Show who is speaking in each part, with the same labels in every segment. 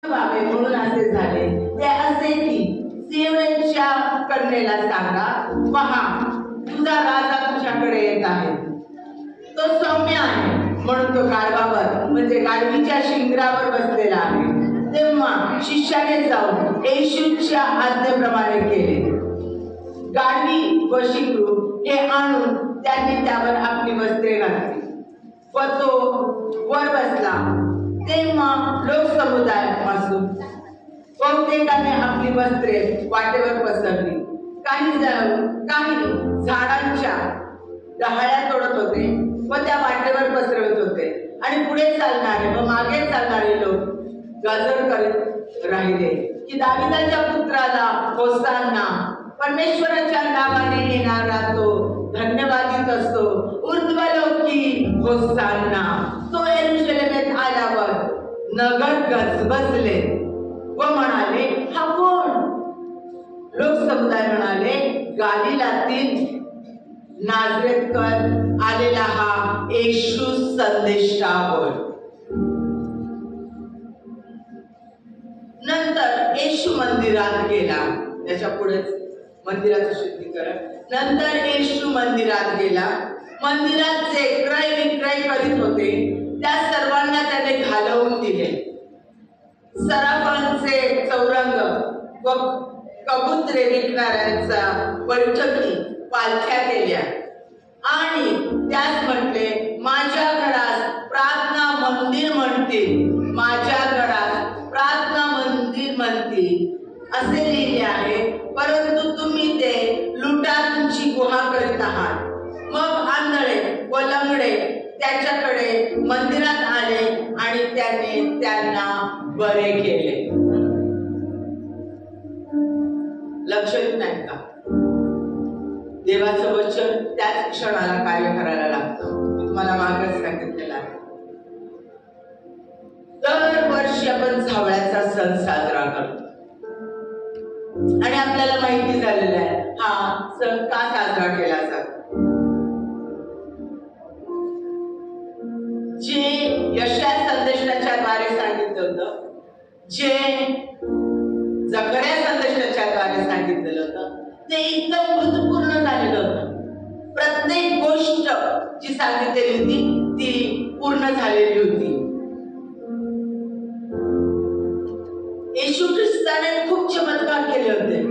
Speaker 1: व्हावे म्हणून असे झाले ते असे की सीओएनच्या कन्येला सांगा, पहा तुझा राजा तुझ्याकडे येत आहे, तो सौम्य आहे म्हणून तो गाढवावर म्हणजे गाढवीच्या शिंगरावर बसलेला आहे. तेव्हा शिष्याने जाऊन येशूच्या आज्ञेप्रमाणे केले. गाढवी व शिंगरू हे आणून त्यांनी त्यावर आपली वस्त्रे घातली व तो वर बसला. तेव्हा लोकसमुदायापासून बहुतेकाने आपली वस्त्रे वाटेवर पसरली. काही झाडांच्या डहाळ्या तोडत होते व त्या वाटेवर पसरवत होते आणि पुढे चालणारे व मागे चालणारे लोक गजर करत राहिले की दाविदाच्या पुत्राला होसान्ना, परमेश्वराच्या नावाने येणारा तो धन्यवादित असतो, ऊर्ध्वलोकी होसान्ना. तो यरूशलेमेत आल्यावर नगर गजबजले व म्हणाले, हा कोण? लोकसमुदाय म्हणाले, गालिलातील नाझरेतकर आलेला हा येशू संदेष्टा होय. नंतर येशू मंदिरात गेला. त्याच्या पुढे मंदिराचं शुद्धीकरण. नंतर येशू मंदिरात गेला. मंदिरात जे क्रय विक्रय करीत होते त्या सर्वांना त्याने घालवून दिले. सराफांचे चौरंग व कबुतरे विकणाऱ्यांचा बैठकी पालख्या केल्या आणि त्यास म्हटले, माझ्या घरास प्रार्थना मंदिर म्हणतील, माझ्या घरात प्रार्थना मंदिर म्हणतील असे लिहिले आहे, परंतु तुम्ही ते लुटारूंची गुहा करीत आहात. मग आंधळे व लंगडे त्याच्याकडे मंदिरात आले आणि त्याने त्यांना बरे केले. लक्ष येत नाही का? देवाचं वचन त्याच क्षणाला कार्य करायला लागतं. मी तुम्हाला मागच सांगितलेलं आहे. दरवर्षी आपण झावळ्याचा सण साजरा करतो आणि आपल्याला माहिती झालेलं आहे हा सण का साजरा केला जातो. जे यशाया संदेशाच्या द्वारे सांगितलं होतं, जे जकर्या संदेशाच्या द्वारे सांगितलेलं होतं, ते एकदम भूतपूर्ण झालेलं होतं. प्रत्येक गोष्ट जी सांगितलेली होती ती पूर्ण झालेली होती. येशू ख्रिस्ताने खूप चमत्कार केले होते.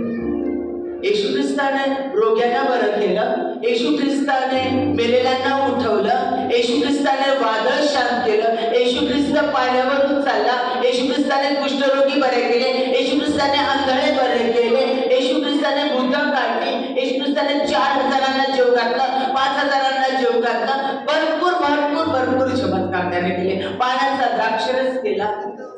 Speaker 1: येशू ख्रिस्ताने रोग्यांना बरं केलं, येशू ख्रिस्ताने मेलेल्यांना उठवलं, येशू ख्रिस्ताने वादळ शांत केलं, येशू ख्रिस्त पाण्यावरून चालला, येशू ख्रिस्ताने कुष्ठरोगी बरे केले, येशू ख्रिस्ताने आंधळे बरे केले, येशू ख्रिस्ताने भूतं काढली, येशू ख्रिस्ताने 4000 जेव घातलं, 5000 जेव घातलं. भरपूर भरपूर भरपूर चमत्कार त्याने केले. पाण्याचा द्राक्षरस केला.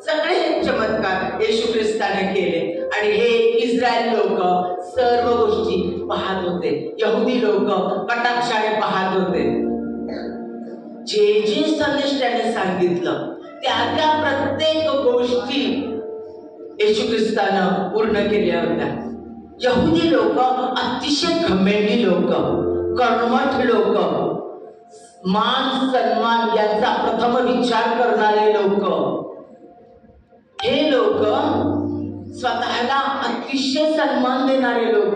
Speaker 1: सगळे चमत्कार येशू ख्रिस्ताने केले आणि हे इस्रायल लोक सर्व गोष्टी पाहत होते. यहुदी लोक कटाक्षाने पाहत होते. जे जे संदेश त्याने सांगितलं त्या प्रत्येक गोष्टी येशू ख्रिस्तानं पूर्ण केल्या होत्या. यहुदी लोक अतिशय घमेंडी लोक, कर्मठ लोक, मान सन्मान यांचा प्रथम विचार करणारे लोक. हे लोक स्वतःला अतिशय सन्मान देणारे लोक,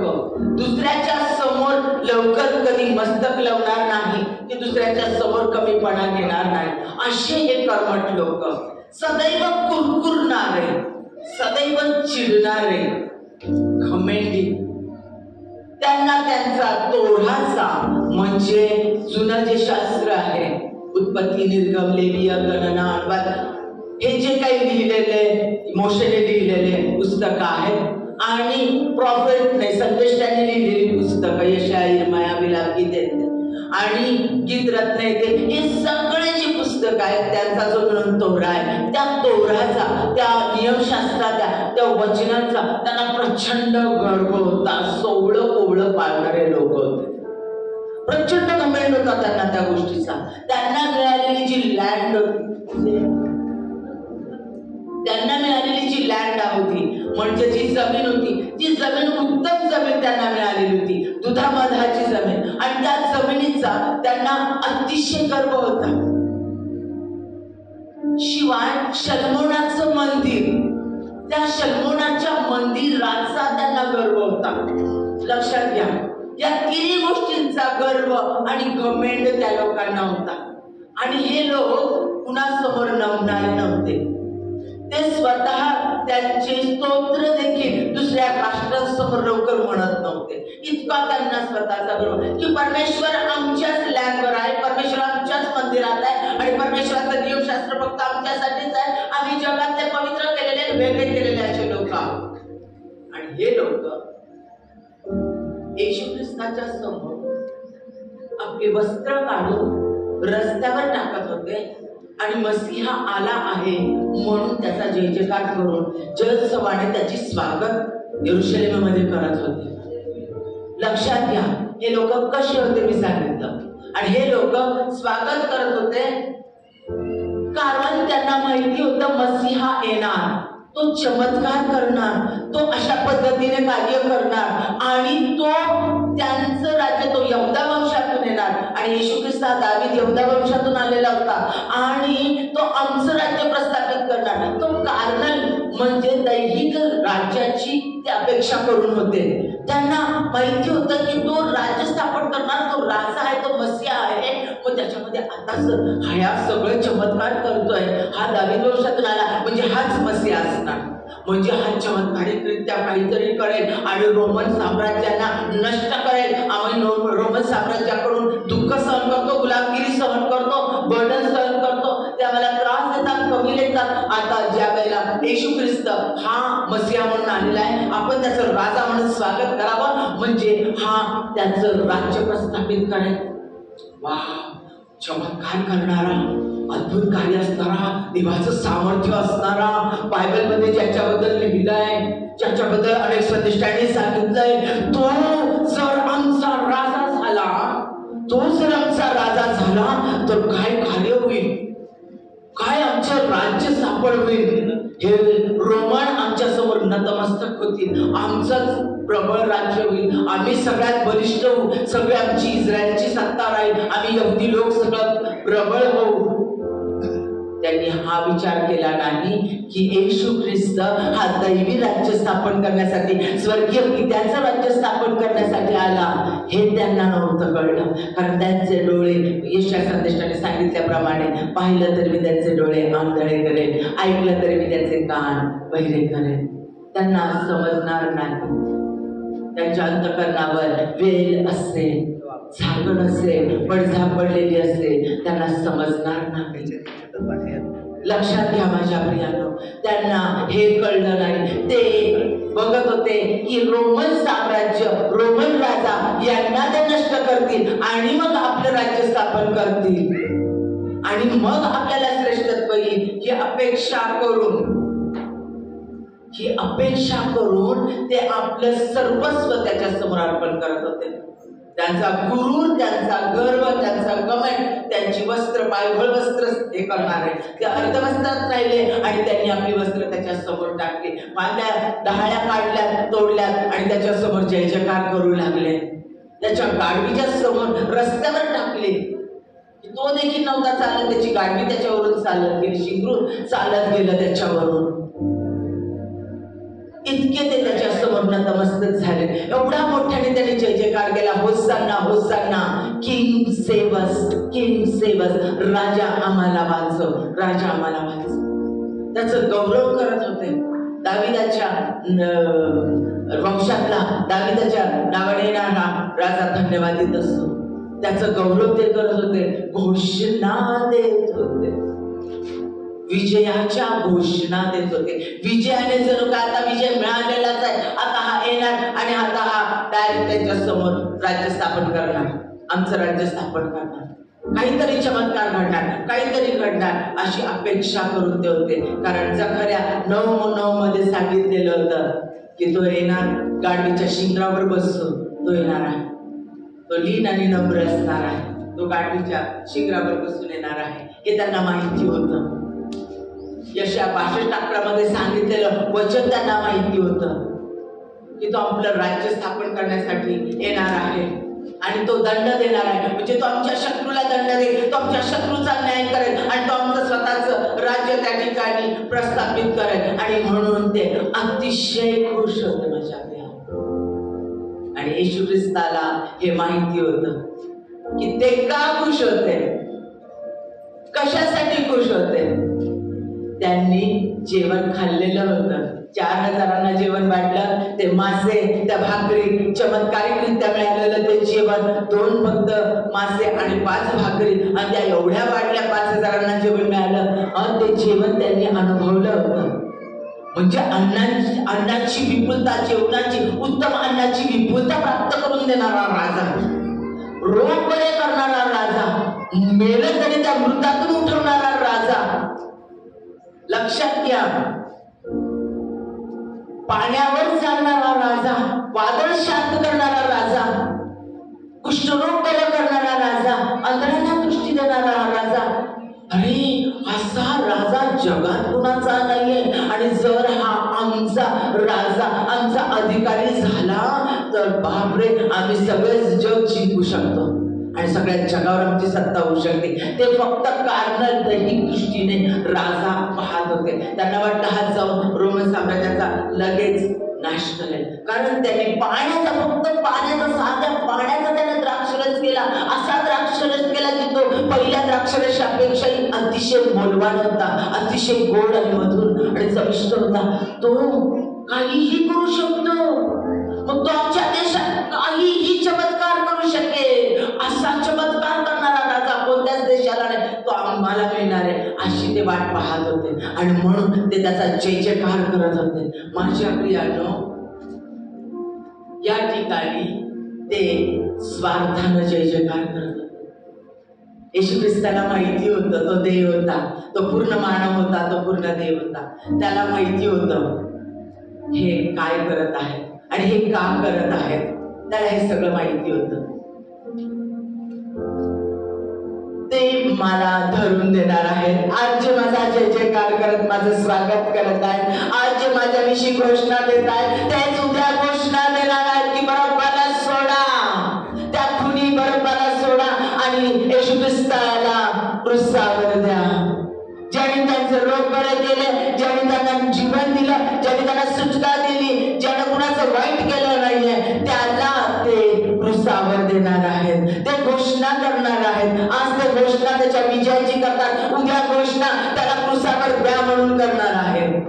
Speaker 1: दुसऱ्याच्या समोर लवकर कधी मस्तक लावणार नाही की दुसऱ्याच्या समोर कमीपणा घेणार नाही, असे हे कर्मठ लोक. सदैव कुरकुरणारे, सदैव चिडणारे, घमेंडी. त्यांना त्यांचा तोडाचा म्हणजे जुनं जे शास्त्र आहे, उत्पत्ती, निर्गम, लेवीय, गणना, अनुवाद, हे जे काही लिहिलेले मोशेने लिहिलेले पुस्तक आहेत आणि प्रॉफेटने संदेशाने लिहिलेली पुस्तकं यशाया, यिर्मया, विलाप, गीते आणि गीतरत्न येते, हे सगळे जी पुस्तक आहेत त्यांचा जो ग्रंथोरा आहे, त्या तोराचा, त्या नियमशास्त्राचा, त्या वचनाचा त्यांना प्रचंड गर्व होता. सोवळं कोवळं पाळणारे लोक होते. प्रचंड कमेंट होता त्यांना त्या गोष्टीचा. त्यांना मिळालेली जी लँड होती म्हणजे जी जमीन होती, ती जमीन उत्तम जमीन त्यांना मिळालेली होती, दुधामधाची जमीन, आणि त्या जमिनीचा त्यांना अतिशय गर्व होता. शिवाय शलमोनाचं मंदिर त्या शल्मोनाच्या मंदिराचा त्यांना गर्व होता. लक्षात घ्या, या तिन्ही गोष्टींचा गर्व आणि घमेंड त्या लोकांना होता. आणि हे लोक कुणासमोर नमणारे नव्हते. ते स्वतः त्यांचे स्तोत्र देखील दुसऱ्या राष्ट्रांसमोर लवकर म्हणत नव्हते. इतका त्यांना स्वतःचा गर्व की परमेश्वर आमच्याच लँडवर आहे, परमेश्वर आमच्याच मंदिरात आहे आणि परमेश्वराचं नियमशास्त्र फक्त आमच्यासाठीच आहे. आम्ही जगातले पवित्र केलेले वेगळे केलेले असे लोक आहोत. आणि हे लोक येशू ख्रिस्ताच्या समोर आपले वस्त्र काढून रस्त्यावर टाकत होते आणि मसीहा आला आहे म्हणून त्याचा जय जयकार करून जलसवाने त्याची स्वागत यरुशलेममध्ये करत होते. लक्षात घ्या, हे लोक कसे होते मी सांगितलं. आणि हे लोक स्वागत करत होते कारण त्यांना माहिती होतं मसीहा येणार, तो चमत्कार करणार, तो अशा पद्धतीने कार्य करणार आणि तो त्यांचं राज्य, तो यहूदा वंशातून येणार. आणि येशू ख्रिस्त दावीद यहूदा वंशातून आलेला होता आणि तो आमचं राज्य प्रस्थापित करणार. तो कार्नल म्हणजे दैहिक राज्याची ते अपेक्षा करून होते. त्यांना माहिती होतं की तो राज्य स्थापन करणार, तो राजा आहे, तो मसीहा आहे. मग त्याच्यामध्ये आता हा सगळे चमत्कार करतोय, हा दावीद वंशातून आला म्हणजे हाच मसीहा असणार, म्हणजे हा चमत्कारिकरित्या काहीतरी करेल आणि रोमन साम्राज्याला नष्ट करेल. आम्ही रोमन साम्राज्याकडून दुःख सहन करतो, गुलामगिरी सहन करतो, बर्डन सहन करतो, ते आम्हाला त्रास देतात, कमी लेतात. आता ज्या वेळेला येशू ख्रिस्त हा मसीहा म्हणून आलेला आहे, आपण त्याचं राजा म्हणून स्वागत करावं, म्हणजे हा त्याचं राज्य प्रस्थापित करेल. वा, चमत्कार करणारा, अद्भुत कार्य असणारा, देवाचं सामर्थ्य असणारा, बायबलमध्ये ज्याच्याबद्दल लिहिलंय, ज्याच्याबद्दल अनेक संदेष्टांनी सांगितलंय, तो जर आमचा राजा झाला, तो जर आमचा राजा झाला तर काय कार्य होईल, काय आमचं राज्य स्थापन होईल. हे रोमन आमच्या समोर नतमस्तक होतील, आमचंच प्रबळ राज्य होईल, आम्ही सगळ्यात बलिष्ठ होऊ, सगळी आमची इस्रायलची सत्ता राहील, आम्ही यहुदी लोक सगळं प्रबळ होऊ. त्यांनी हा विचार केला नाही की येशू ख्रिस्त हा दैवी राज्य स्थापन करण्यासाठी, स्वर्गीय पित्याचं राज्य स्थापन करण्यासाठी आला, हे त्यांना नव्हतं कळलं. कारण त्यांचे डोळे, यशाया संदेशाने सांगितल्याप्रमाणे, पाहिलं तर मी त्यांचे डोळे आंधळे करेल, ऐकलं तरी मी त्यांचे कान बहिरे करेल. त्यांना समजणार नाही. त्यांच्या अंतःकरणावर वेल असेल, झाकण असेल, पडझाप पडलेली असेल, त्यांना समजणार नाही. लक्षात घ्या माझ्या प्रियांनो, त्यांना हे कळलं नाही. ते बघत होते की रोमन साम्राज्य, रोमन राजा यांना ते नष्ट करतील आणि मग आपलं राज्य स्थापन करतील आणि मग आपल्याला श्रेष्ठत्व येईल, ही अपेक्षा करून ते आपलं सर्वस्व त्याच्या समोर अर्पण करत होते. त्यांचा गुरूर, त्यांचा गर्व, त्यांचा घमंड, त्यांची वस्त्र, पायघळ वस्त्र हे करणारे ते अर्धवस्त्रात राहिले आणि त्यांनी आपली वस्त्र त्याच्या समोर टाकली, पांढऱ्या डहाळ्या काढल्यात, तोडल्यात आणि त्याच्या समोर जय जयकार करू लागले. त्याच्या गाडवीच्या समोर रस्त्यावर टाकले. तो देखील नव्हता चालत, त्याची गाडवी त्याच्यावरून चालत गेली, शिंगरून चालत गेलं त्याच्यावरून. इतके ते त्याच्या समोर नतमस्तक झाले. एवढा मोठ्याने त्याने जय जयकार केला, होसाना होसाना, king save us, king save us, राजा आम्हाला वाचव, राजा आम्हाला वाचव. त्याचं गौरव करत होते. दाविदाच्या वंशातला, दाविदाच्या नावाने येणारा राजा धन्यवादित असतो. त्याचं गौरव ते करत होते, घोषणा देत होते, विजयाच्या घोषणा देत होते. विजयाने जणू काय आता विजय मिळालेलाच आहे, आता हा येणार आणि आता हा डायरेक्ट त्यांच्या समोर राज्य स्थापन करणार, आमचं राज्य स्थापन करणार, काहीतरी चमत्कार घडणार, काहीतरी घडणार, अशी अपेक्षा करून ते होते. कारण जकर्या 9:9 मध्ये सांगितलेलं होतं की तो येणार, गाडवीच्या शिंगरावर बसतो, तो येणार आहे, तो लीन आणि नम्र असणार आहे, तो गाडवीच्या शिंगरावर बसून येणार आहे, हे त्यांना माहिती होतं. यशया 62:11 सांगितलेलं वचन त्यांना माहिती होतं की तो आपलं राज्य स्थापन करण्यासाठी येणार आहे आणि तो दंड देणार आहे. म्हणजे तो आमच्या शत्रूला दंड देईल, तो आमच्या शत्रूचा न्याय करेल आणि तो आमचं स्वतःच राज्य त्या ठिकाणी प्रस्थापित करेल. आणि म्हणून ते अतिशय खुश होते माझ्या प्रिया. आणि येशू ख्रिस्ताला हे माहिती होतं की ते का खुश होते, कशासाठी खुश होते. त्यांनी जेवण खाल्लेलं होतं, 4000 जेवण वाढलं. ते मासे, त्या भाकरी, चमत्कारिकरित्या मिळालेलं ते जेवण, 2 फक्त मासे आणि 5 भाकरी, आणि त्या एवढ्या वाढल्या 5000 जेवण मिळालं. ते जेवण त्यांनी अनुभवलं होतं. म्हणजे अन्नाची विपुलता, जेवणाची, उत्तम अन्नाची विपुलता प्राप्त करून देणारा राजा, रोग बरे करणारा राजा, मेलं तरी त्या मृतातून उठवणारा राजा. लक्षात घ्या, पाण्यावर चालणारा राजा, वादळ शांत करणारा राजा, कुष्ठरोग बरे करणारा राजा, अंधळ्यांना दृष्टी देणारा राजा. अरे असा राजा जगात कुणाचा नाहीये. आणि जर हा आमचा राजा, आमचा अधिकारी झाला तर बापरे, आम्ही सगळेच जग जिंकू शकतो आणि सगळ्या जगावर आमची सत्ता होऊ शकते. ते फक्त कारण दैहिक दृष्टीने राजा पाहत होते. त्यांना वाटलं हा जाऊन रोमन साम्राज्याचा लगेच नाश करेल, कारण त्याने पाण्याचा, फक्त पाण्याचा, साध्या पाण्याचा त्याने द्राक्षरस केला. असा द्राक्षरस केला की तो पहिल्या द्राक्षरसापेक्षाही अतिशय मौल्यवान होता, अतिशय गोड आणि मधुर आणि चविष्ट होता. तो काहीही करू शकतो. मग तो आमच्या देशात काहीही चमत्कार करू शकेल. असा चमत्कार करणारा राजा कोणत्याच देशाला नाही, तो आम्हाला मिळणार आहे अशी ते वाट पाहत होते. आणि म्हणून ते त्याचा जय जयकार करत होते. माझ्या प्रियानो, या ठिकाणी ते स्वार्थानं जय जयकार करत होते. येशू ख्रिस्ताला माहिती होतं तो देव होता, तो पूर्ण मानव होता, तो पूर्ण देव होता. त्याला माहिती होतं हे काय करत आहे आणि हे का करत आहेत. त्याला हे सगळं माहिती होतं. ते मला धरून देणार आहेत. आज जे माझा जय जयकार करत माझं स्वागत करत आहेत, आज जे माझ्याविषयी घोषणा देत आहेत, तेच उद्या घोषणा देणार आहेत की बरोबरला सोडा, त्या खुनी बरोबरला सोडा आणि येशू ख्रिस्ताला क्रूसावर द्या. ज्याने त्यांचे रोग बरे केले, ज्याने त्यांना जीवन दिलं, ज्याने त्यांना सुटका दिली, ज्याने कुणाचं वाईट केलं नाहीये, त्याला ते क्रूसावर देणार आहेत. ते घोषणा करणार आहेत. आज ते घोषणा त्याच्या विजयाची करतात, उद्या घोषणा त्याला क्रूसावर द्या म्हणून करणार आहेत.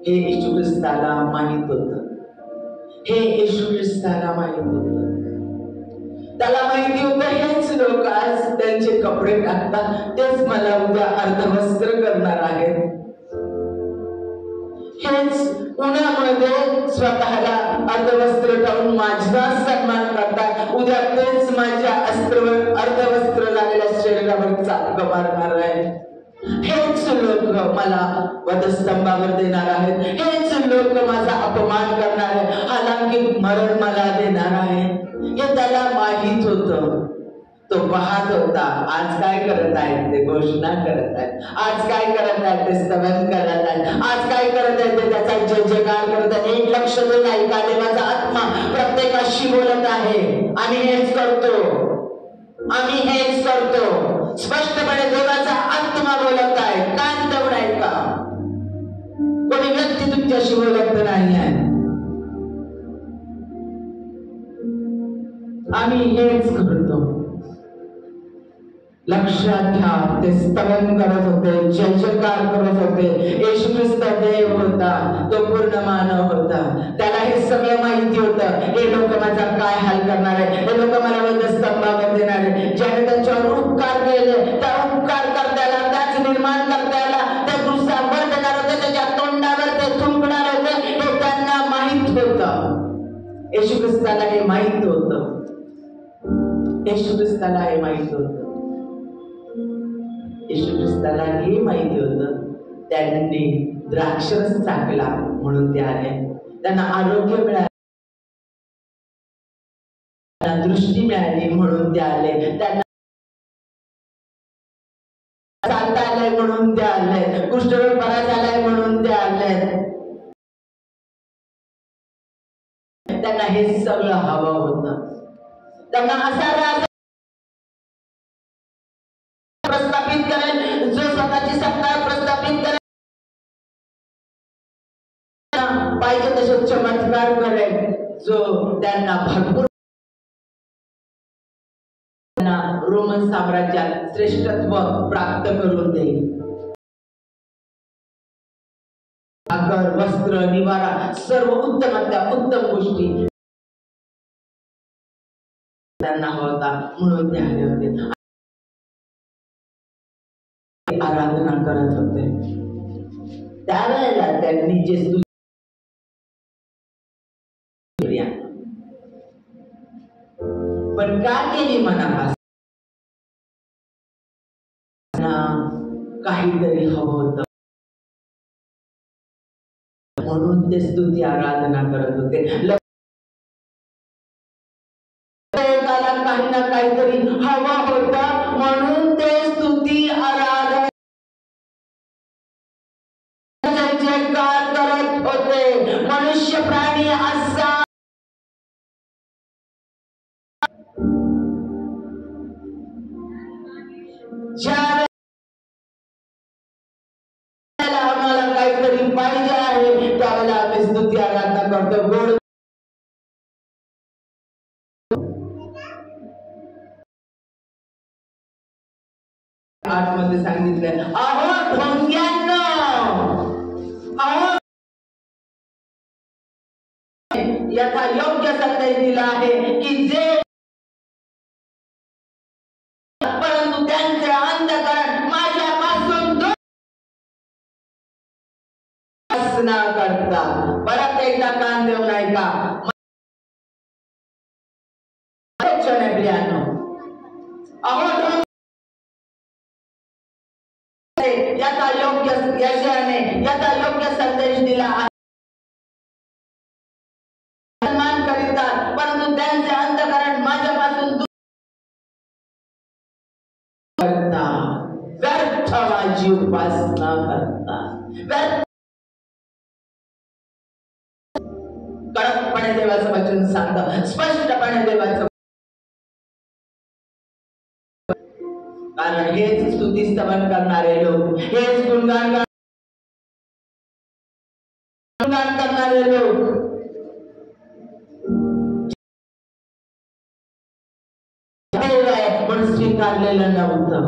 Speaker 1: हे येशू ख्रिस्ताला माहित होतं. हे येशू ख्रिस्ताला माहित होतं. त्याला माहिती होतं हेच लोक आज त्यांचे कपडे टाकतात, तेच मला उद्या अर्धवस्त्र करणार आहेत. हेच उन्हामध्ये स्वतःला अर्धवस्त्र लावून माझा सन्मान करतात, उद्या तेच माझ्या अर्धवस्त्र झालेल्या शरीरावर चालक मारणार आहे. हेच लोक मला वधस्तंभावर देणार आहेत. हेच लोक माझा अपमान करणार आहे, हालांकित मरण मला देणार आहे. हे त्याला माहित होतं. तो पाहत होता आज काय करत आहेत ते घोषणा करत आहेत, आज काय करत आहेत ते स्तवन करत आहेत, आज काय करत आहेत ते त्याचा जय जयकार करत आहेत. एक लक्ष देऊन ऐकाले, माझा आत्मा प्रत्येकाशी बोलत आहे. आम्ही हेच करतो, आम्ही हेच करतो. स्पष्टपणे देवाचा आत्मा बोलत आहे. कान देऊन ऐका. कोणी व्यक्ती तुमच्याशी बोलत नाही आहे. आम्ही हेच करतो. लक्षात घ्या, ते स्तवन करत होते, जय जयकार करत होते. येशू ख्रिस्त देव होता, तो पूर्ण मानव होता. त्याला हे सगळं माहिती होतं. हे लोक माझा काय हाल करणार आहे, हे लोक मला वधस्तंभावर देणार आहे. ज्याने त्यांच्यावर उपकार केले त्या उपकार करत्याला, त्याच निर्माण करत्याला त्या क्रूसावर देणार होते, त्याच्या तोंडावर ते थुंकणार होते. हे त्यांना माहित होतं. येशू ख्रिस्ताला हे माहित होतं. येशू ख्रिस्ताला हे माहित होतं. येशू ख्रिस्ताला हे माहिती होतं. त्यांनी द्राक्षरस चाकला म्हणून ते आले. त्यांना आरोग्य मिळाले, त्यांना दृष्टी मिळाली म्हणून ते आले. त्यांना चालता आलंय म्हणून ते आले. कुष्ठरोग बरा झालाय म्हणून ते आले. त्यांना हे सगळं हवं होतं. त्यांना असा राजा प्रस्थापित करेल जो स्वतःची सत्ता प्रस्थापित करेल, पाहिजे तसे चमत्कार करेल, जो त्यांना भरपूर रोमन साम्राज्यात श्रेष्ठत्व प्राप्त करून देईल. आकार, वस्त्र, निवारा सर्व उत्तमातल्या उत्तम गोष्टी त्यांना होता म्हणून ते आले होते, आराधना करत होते. त्यावेळेला त्यांनी जे पण काय केली मनापासून काहीतरी हवं होतं म्हणून ते स्तुती आराधना करत होते. काही ना काहीतरी हवा होता म्हणून ते स्तुती आराधना जयकार करत होते. मनुष्य प्राणी असा आम्हाला काहीतरी पाहिजे आहे त्यावेळेला आम्ही स्तुती आराधना करतो. गोड आतमध्ये सांगितलंय, अहो ढोंग्यांनो, अहो याचा योग्य संदेश दिला आहे की जे परंतु त्यांचे अंतःकरण माझ्यापासून न करता. परत एकदा कान देऊन ऐका प्रियानो, अहो याचा योग्य यशाने याचा योग्य संदेश दिला आहे. सन्मान करीतात परंतु त्यांचे अंतःकरण माझ्यापासून दूर करतात. व्यर्थ माझी उपासना करतात. कडकपणे देवाचं वचन सांगतं, स्पष्टपणे देवाचं, कारण हेच स्तुती स्तवन करणारे लोक, हेच गुणगान करणारे लोक पण स्वीकारलेलं नव्हतं.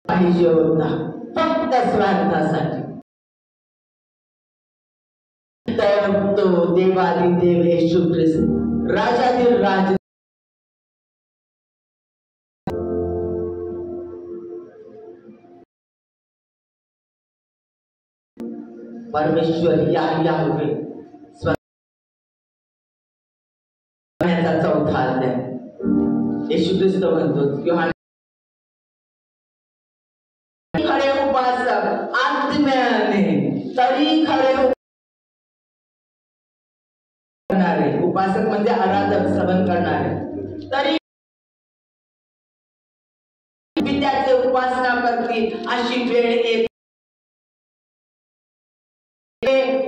Speaker 1: पाहिजे होता फक्त स्वार्थासाठी. तर तो देवादिदेव येशू ख्रिस्त राजाधिराज परमेश्वर याहवे चौथा अध्याय येशू ख्रिस्त म्हणतो किंवा खरे उपासक आत्म्याने तरी खरे करणारे, उपासक म्हणजे आराधक श्रवण करणारे, तरी पित्याचे उपासना करतील अशी वेळ येते.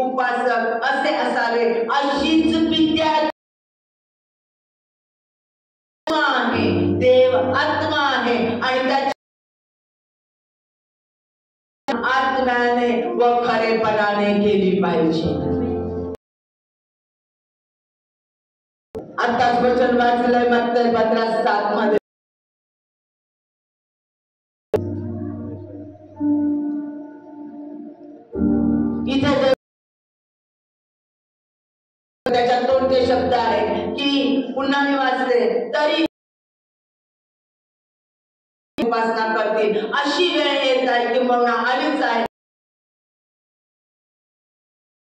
Speaker 1: उपासक असे असावे अशीच पित्या आहे. देव आत्मा आहे आणि त्याच्या आत्म्याने व खरेपणाने केली पाहिजे. आताच वचन वाचलंय मत्ती 15:7 मध्ये. इथे त्याच्यात तोडके शब्द आहे की पुन्हा मी वाचले तरी उपासना करतील अशी वेळ येत आहे किंवा आलीच आहे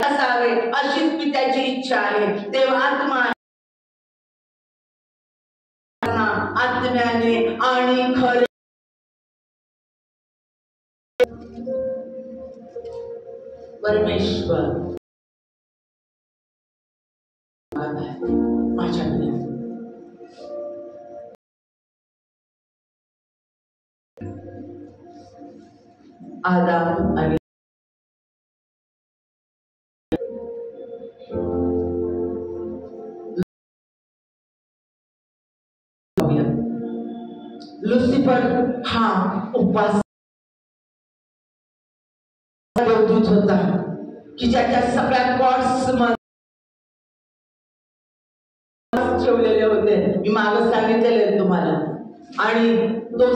Speaker 1: असावे अशीच पित्याची इच्छा आहे. देव आत्मा आत्म्याने आणि खरे परमेश्वर माझ्याकडे आदाम आणि लुसिफर हा उपास देवदूत होता की ज्याच्या सगळ्या गॉड्स ठेवलेले होते, मी मागं सांगितलेले तुम्हाला. आणि तो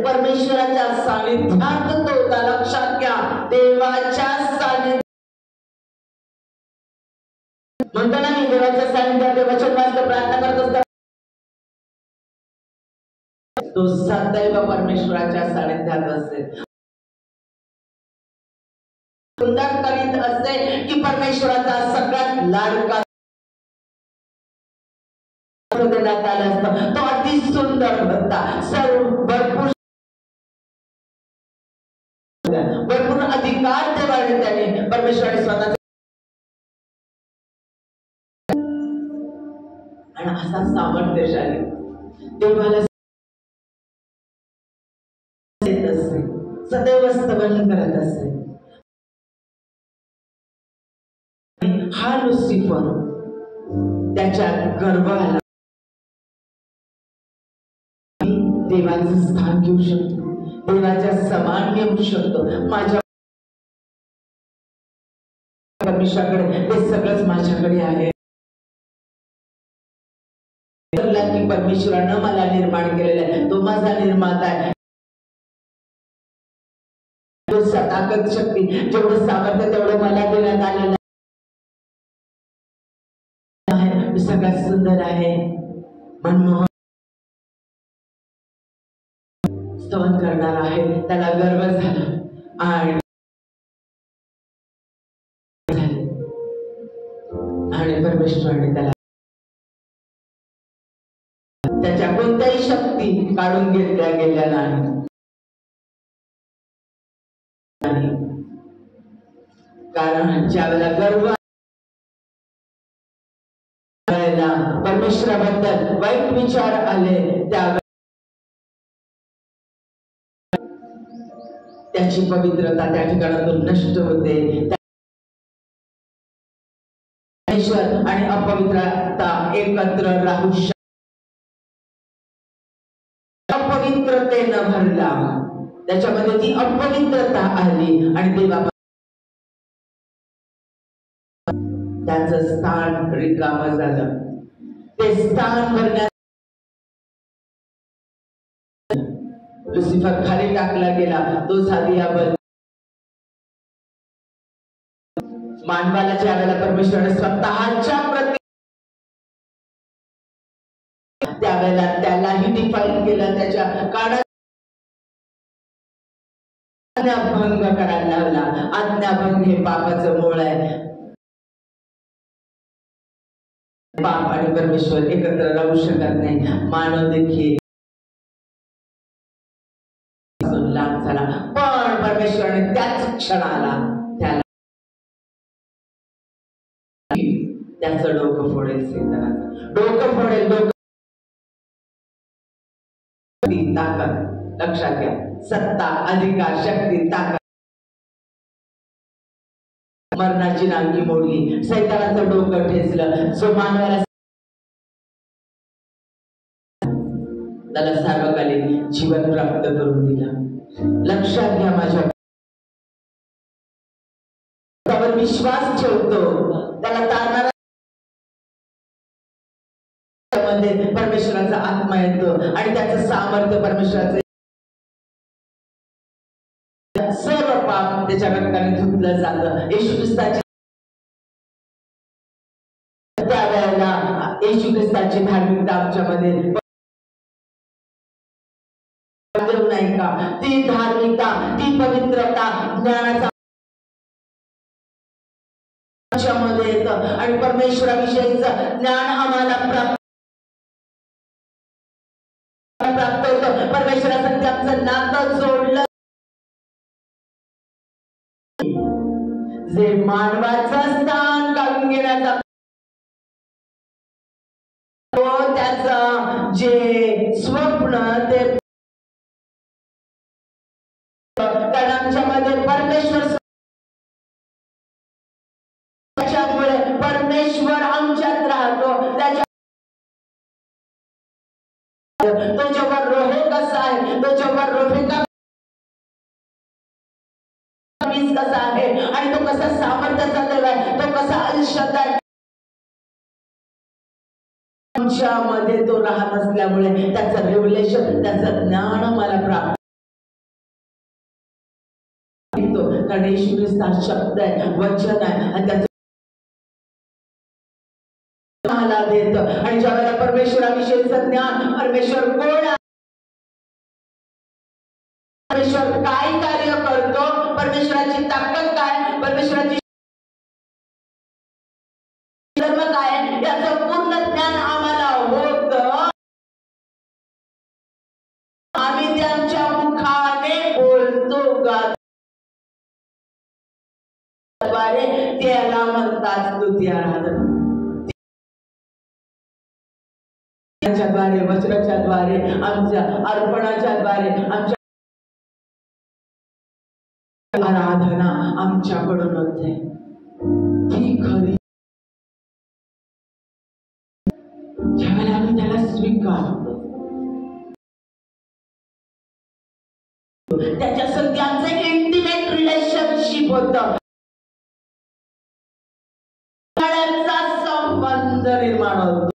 Speaker 1: परमेश्वराच्या सानिध्यात तो होता. लक्षात घ्या, देवाच्या सानिध्यात. म्हणतो ना मी, देवाच्या सानिध्यात वचन वाचलं, प्रार्थना करत असतात, तो सदैव परमेश्वराच्या सानिध्यात असेल. सुंदर करीत असे की परमेश्वराचा सगळ्यात लाडका देण्यात आला असता. तो अति सुंदर होता. सर्व भरपूर अधिकार देवाने त्याने परमेश्वराने स्वतः आणि असा सामर्थ्यशाली देवाला सदैव स्तवन करत असे. हा लुसिफर त्याच्या गर्भाला देवाचं स्थान घेऊ शकतो, देवाच्या समान घेऊ शकतो. माझ्या परमेश्वराकडे ते सगळंच माझ्याकडे आहे. की परमेश्वरानं मला निर्माण केलेलं आहे, तो माझा निर्माता आहे. ताकद शक्ती जेवढं सामर्थ्य तेवढं मला देण्यात आलेलं आहे. मी सगळ्यात सुंदर आहे म्हणून स्तवन करणार आहे. त्याला गर्व झाला आणि परमेश्वराने त्याला त्याच्या कोणत्याही शक्ती काढून घेतल्या गेल्या नाही. कारण ज्यावेळेला गर्व परमेश्वराबद्दल वाईट विचार आले, त्यावेळेला त्याची पवित्रता त्या ठिकाणातून नष्ट होते. आणि अपवित्रता एकत्र राहू शकते. अपवित्रतेनं भरला, त्याच्यामध्ये ती अपवित्रता आली आणि देवा त्याचं स्थान रिकामं झालं. ते स्थान भरण्यात लुसिफर खाली टाकला गेला. तो सादियाबल मानवाला ज्या वेळेला परमेश्वराने स्वतःच्या प्रती त्यावेळेला त्यालाही डिफाईन केलं. त्याच्या काळात आज्ञाभंग करायला लावला. आज्ञाभंग हे पापाचं मूळ आहे. पाप आणि परमेश्वर एकत्र राहू शकत नाही. मानव देखील लाभ झाला, पण परमेश्वराने त्याच क्षणाला त्याला त्याचं डोकं फोडेल. सैतानाचं डोकं फोडेल. डोकं ताकद, लक्षात घ्या, सत्ता, अधिकार, शक्ती, ताकद. मरणाची नांगी मोडली, सैतानाचं डोकं ठेचलं. जो मानवाला त्याला सार्वकालिक जीवन प्राप्त करून दिला. लक्षात घ्या, माझ्या त्यावर विश्वास ठेवतो त्याला तारणारा परमेश्वराचा आत्मा येतो आणि त्याचं सामर्थ्य परमेश्वराचं सर्व पाप त्याच्या रक्ताने धुतलं जातं. येशू ख्रिस्ताची त्यावेळेला येशू ख्रिस्ताची धार्मिकता आमच्यामध्ये नाही का? ती धार्मिकता, ती पवित्रता ज्ञानाचा येतं आणि परमेश्वराविषयीचं ज्ञान आम्हाला प्राप्त होतं. परमेश्वराचं आमचं नातं जोडलं. जे मानवाचं स्थान काढून घेण्याचा त्याचं जे स्वप्न ते आमच्यामध्ये परमेश्वर परमेश्वर आमच्यात राहतो. त्याच्या आणि तो कसा सामर्थ्याचा देव आहे, तो कसा अल-शद्दाय आमच्यामध्ये तो राहत असल्यामुळे त्याचं रेव्हलेशन, त्याचं ज्ञान मला प्राप्त होतो. कारण येशू ख्रिस्त हा शब्द आहे, वचन आहे आणि त्याचं मला देत. आणि ज्यावेळेला परमेश्वराविषयीचं ज्ञान, परमेश्वर कोण आहे, परमेश्वर काय कार्य करतो, परमेश्वराची ताकद काय, परमेश्वराची धर्म काय, याचं पूर्ण ज्ञान आम्हाला होतं. आम्ही त्यांच्या मुखाने बोलतो गाद्वारे, त्याला म्हणतात स्तुती आराधना. द्वारे, वचनाच्या द्वारे, आमच्या अर्पणाच्या द्वारे, आमच्या आराधना आमच्याकडून होते. ही खरी ज्यावेळेला आम्ही त्याला स्वीकारतो, त्याच्या सगळ्यांचं इंटिमेट रिलेशनशिप होतं, संबंध निर्माण होतो.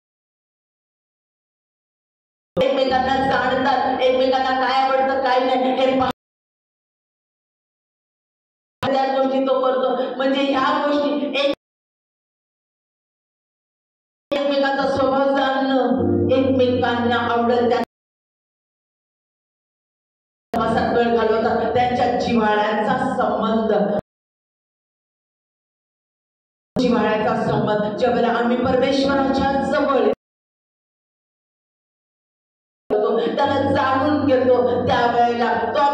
Speaker 1: एकमेकांना जाणतात, एकमेकांना काय आवडतं काय नाही हे त्या गोष्टी तो करतो. म्हणजे ह्या गोष्टी एकमेकांचा स्वभाव जाणणं, एकमेकांना आवडत त्या वेळ घालवतात, त्यांच्या जिव्हाळ्याचा संबंध, जिव्हाळ्याचा संबंध ज्यावेळेला आम्ही परमेश्वराच्या जवळ त्याला जाणून घेतो, त्यावेळेला तो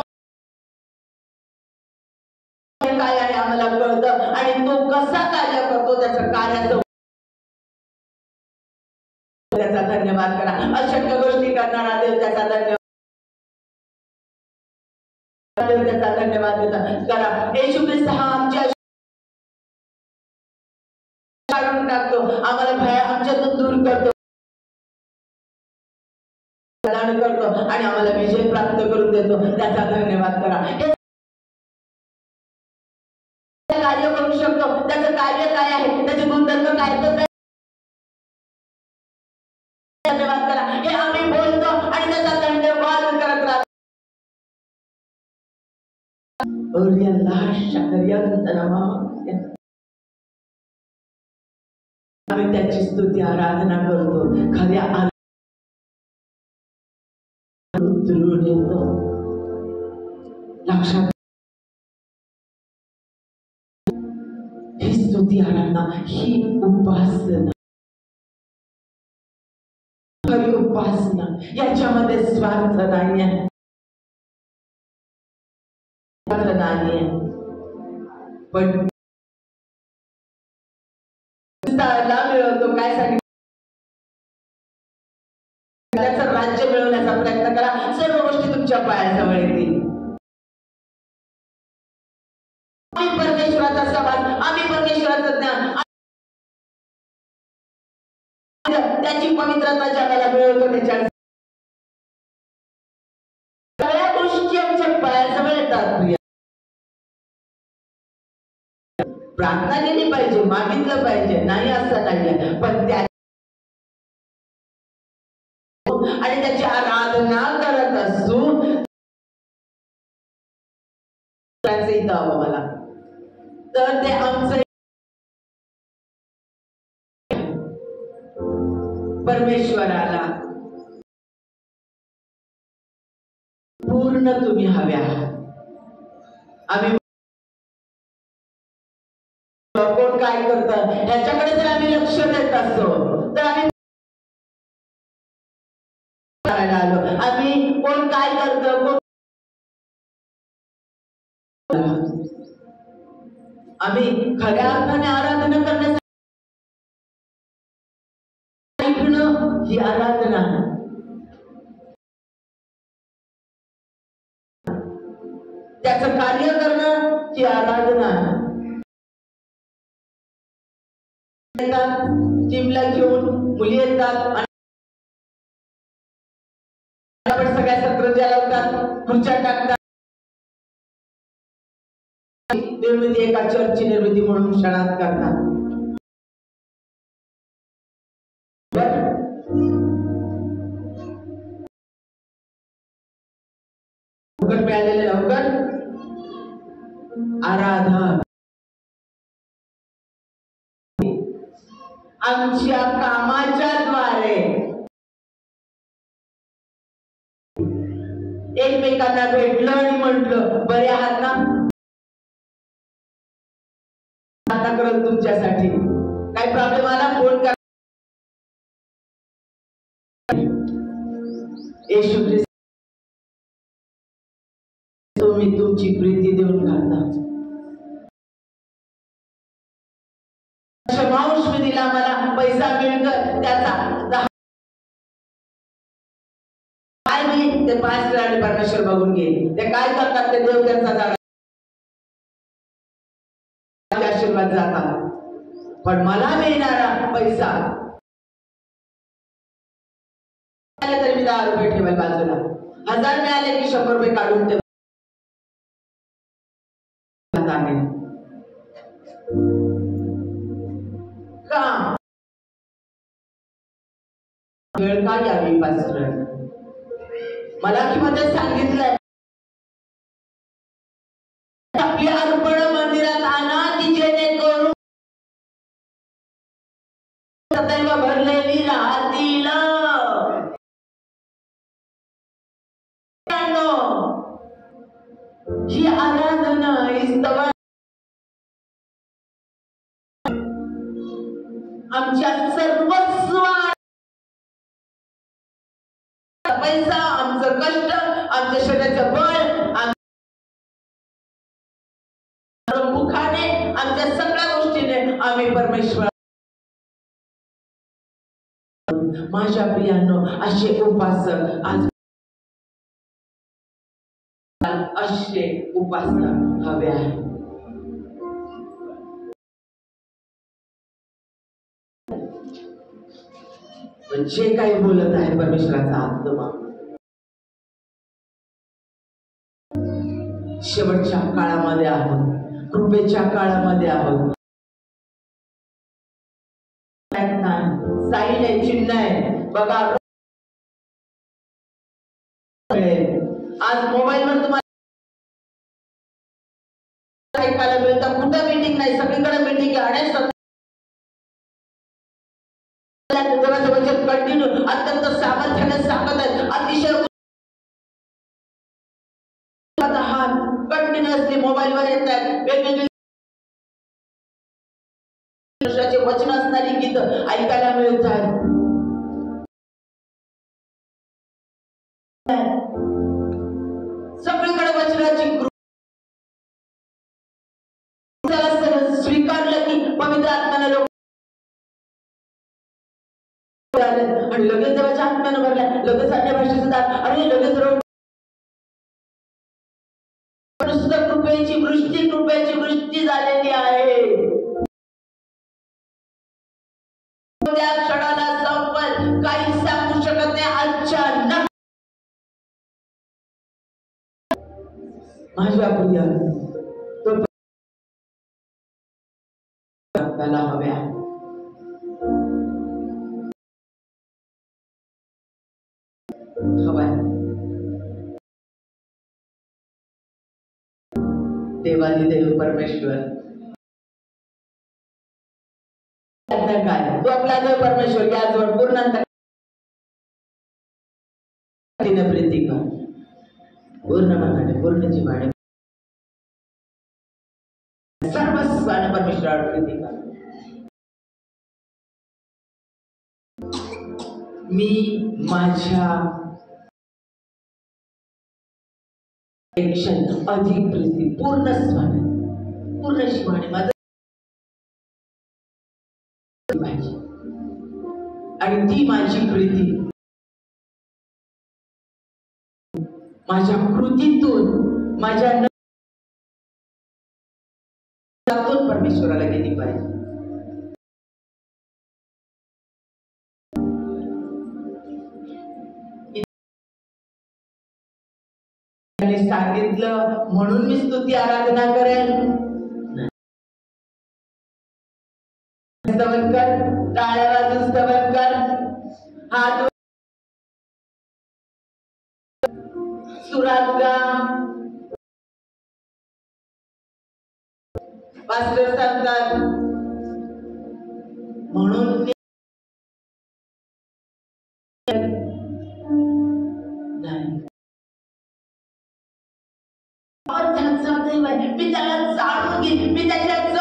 Speaker 1: काय आहे आम्हाला कळतं आणि तो कसा कार्य करतो, त्याचं कार्याचं त्याचा धन्यवाद करा. अशक्य गोष्टी करणारा देव त्याचा धन्यवाद, त्याचा धन्यवाद करा. येशू ख्रिस्त हा आमच्या काढून टाकतो, आम्हाला भय आमच्यातून दूर करतो आणि आम्हाला विजय प्राप्त करून देतो, त्याचा धन्यवाद करा. हे कार्य करू शकतो, त्याचं कार्य काय आहे, त्याचे गुणधर्म काय, धन्यवाद करा. हे आम्ही बोलतो आणि त्याचा धन्यवाद करत राहतो. आम्ही त्याची स्तुती आराधना करतो, खऱ्या उतरून येतो. लक्षात ही स्तुती आराधना, ही उपासना, खरी उपासना. याच्यामध्ये स्वार्थ नाही आहे, पण मिळवतो काय सांगितलं, त्याचं राज्य मिळवण्याचा प्रयत्न करा, सर्व गोष्टी तुमच्या पायाजवळ येतील. आम्ही परमेश्वराचा समाज, आम्ही परमेश्वराचं ज्ञान, त्याची पवित्रता ज्याला मिळवतो, त्याच्या सगळ्या गोष्टी आमच्या पायाजवळ येतात. प्रार्थना केली पाहिजे, मागितलं पाहिजे, नाही असं नाहीये, पण त्या आणि त्याची आराधना करत असून इथं हवं मला, तर ते आमचं परमेश्वराला पूर्ण तुम्ही हव्या. आम्ही कोण काय करतं ह्याच्याकडे जर आम्ही लक्ष देत असतो तर आम्ही आलो, आम्ही कोण काय करतं, कोण आम्ही खऱ्या अर्थाने आराधना करण्यासाठी ही आराधना, त्याचं कार्य करणं ही आराधना. जिमला घेऊन मुली येतात, आपण सगळ्या सत्र ज्या लावतात, खुर्च्या टाकतात, निर्मिती एका चर्चची निर्मिती म्हणून क्षणात करतात. फुकट मिळालेले लवकर आराधन आमच्या कामाच्या द्वारे एकमेकांना भेटलं आणि म्हटलं बरे आहात ना, आता करत तुमच्यासाठी काही प्रॉब्लेम आला फोन करा. येशू ख्रिस्त तुम्ही तुमची प्रीती देऊन घालता. क्षमांश मी दिला, मला पैसा मिळतो त्याचा काय मी ते 5 आणि परमेश्वर बघून घे ते काय करतात ते देव त्यांचा झाला आशीर्वाद जातात. पण मला मिळणारा पैसा तरी मी 10 रुपये ठेवाय बाजूला, 1000 मिळाले की 100 रुपये काढून ठेव. का वेळ का यावी पास्टर? मलाखीमध्ये सांगितलंय आपली अर्पण मंदिरात आणा की जेणेकरून सदैव भरलेली राहतील. ही आराधना स्तवन आमच्या सर्वस्व पैसा, आमचं कष्ट, आमच्या शरीराचं बळ, मुखाने, आमच्या सगळ्या गोष्टीने आम्ही परमेश्वर. माझ्या प्रियांनो असे उपासक आज असे उपासक हवे आहे. जे काही बोलत आहे परमेश्वराचा आत्मा शेवटच्या काळामध्ये आहोत, कृपेच्या काळामध्ये आहोत. साईन आहे, चिन्ह आहे बघा. आज मोबाईलवर तुम्हाला ऐकायला मिळतं कुठं मीटिंग नाही, सगळीकडे मीटिंग आहे. कंटिन्यू अत्यंत सामर्थ्याने सांगत आहेत. अतिशय कंटिन्युअसली मोबाईलवर येत आहेत. वेगवेगळी वचन असणारी गीत ऐकायला मिळत आहेत. सगळीकडे वचनाची स्वीकारलं की पवित्र आत्म्याने लोक आणि लगेच देवाच्या आत्म्यानं भरल्या, लगेच अन्य भाषेचा आणि लगेच कृपेची वृष्टी झालेली आहे. त्या क्षणाला संपत काही सांगू शकत नाही. अचानक माझ्या प्रिया तो त्याला हव्या हवाय. देवादिदेव परमेश्वर काय तो आपला देव परमेश्वर याजवळ पूर्ण प्रीती कर, पूर्ण मनाने, पूर्ण जीवाने, सर्वस्वाने परमेश्वरावर प्रीती कर. मी माझ्या अधिक प्रीती पूर्ण स्वाने, पूर्ण शिवाने माझं आणि ती माझी प्रीती माझ्या कृतीतून, माझ्या परमेश्वराला गेली पाहिजे. सांगितलं म्हणून मी स्तुती आराधना करेन. स्तवन कर, टाळ्या वाजून स्तवन कर, हात सुरात गा. पास्टर सांगतात म्हणून मी त्याला जाणून घेईन, मी त्याच्याद्वारे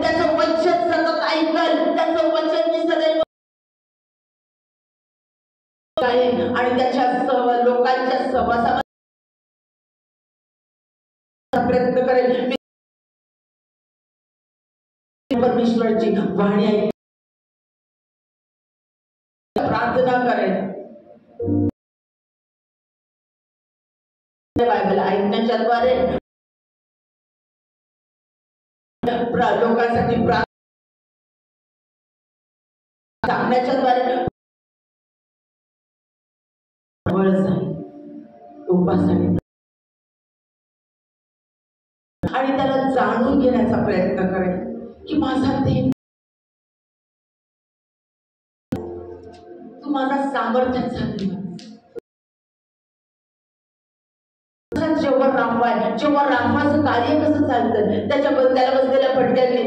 Speaker 1: त्याचं वचन सतत ऐकल, त्याचं वचन मी सदैव आणि त्याच्या लोकांच्या सहवासामध्ये प्रयत्न करेल. परमेश्वराची वाणी ऐक, प्रार्थना करेल. बायबल ऐकण्याच्या द्वारे लोकांसाठी सांगण्याच्या द्वारे उपासना आणि त्याला जाणून घेण्याचा प्रयत्न करेल की माझा देव, तू माझा सामर्थ्याचा देव. जेव्हा रामवाचं कार्य कसं चालतं, त्याला बसलेल्या फटक्यांनी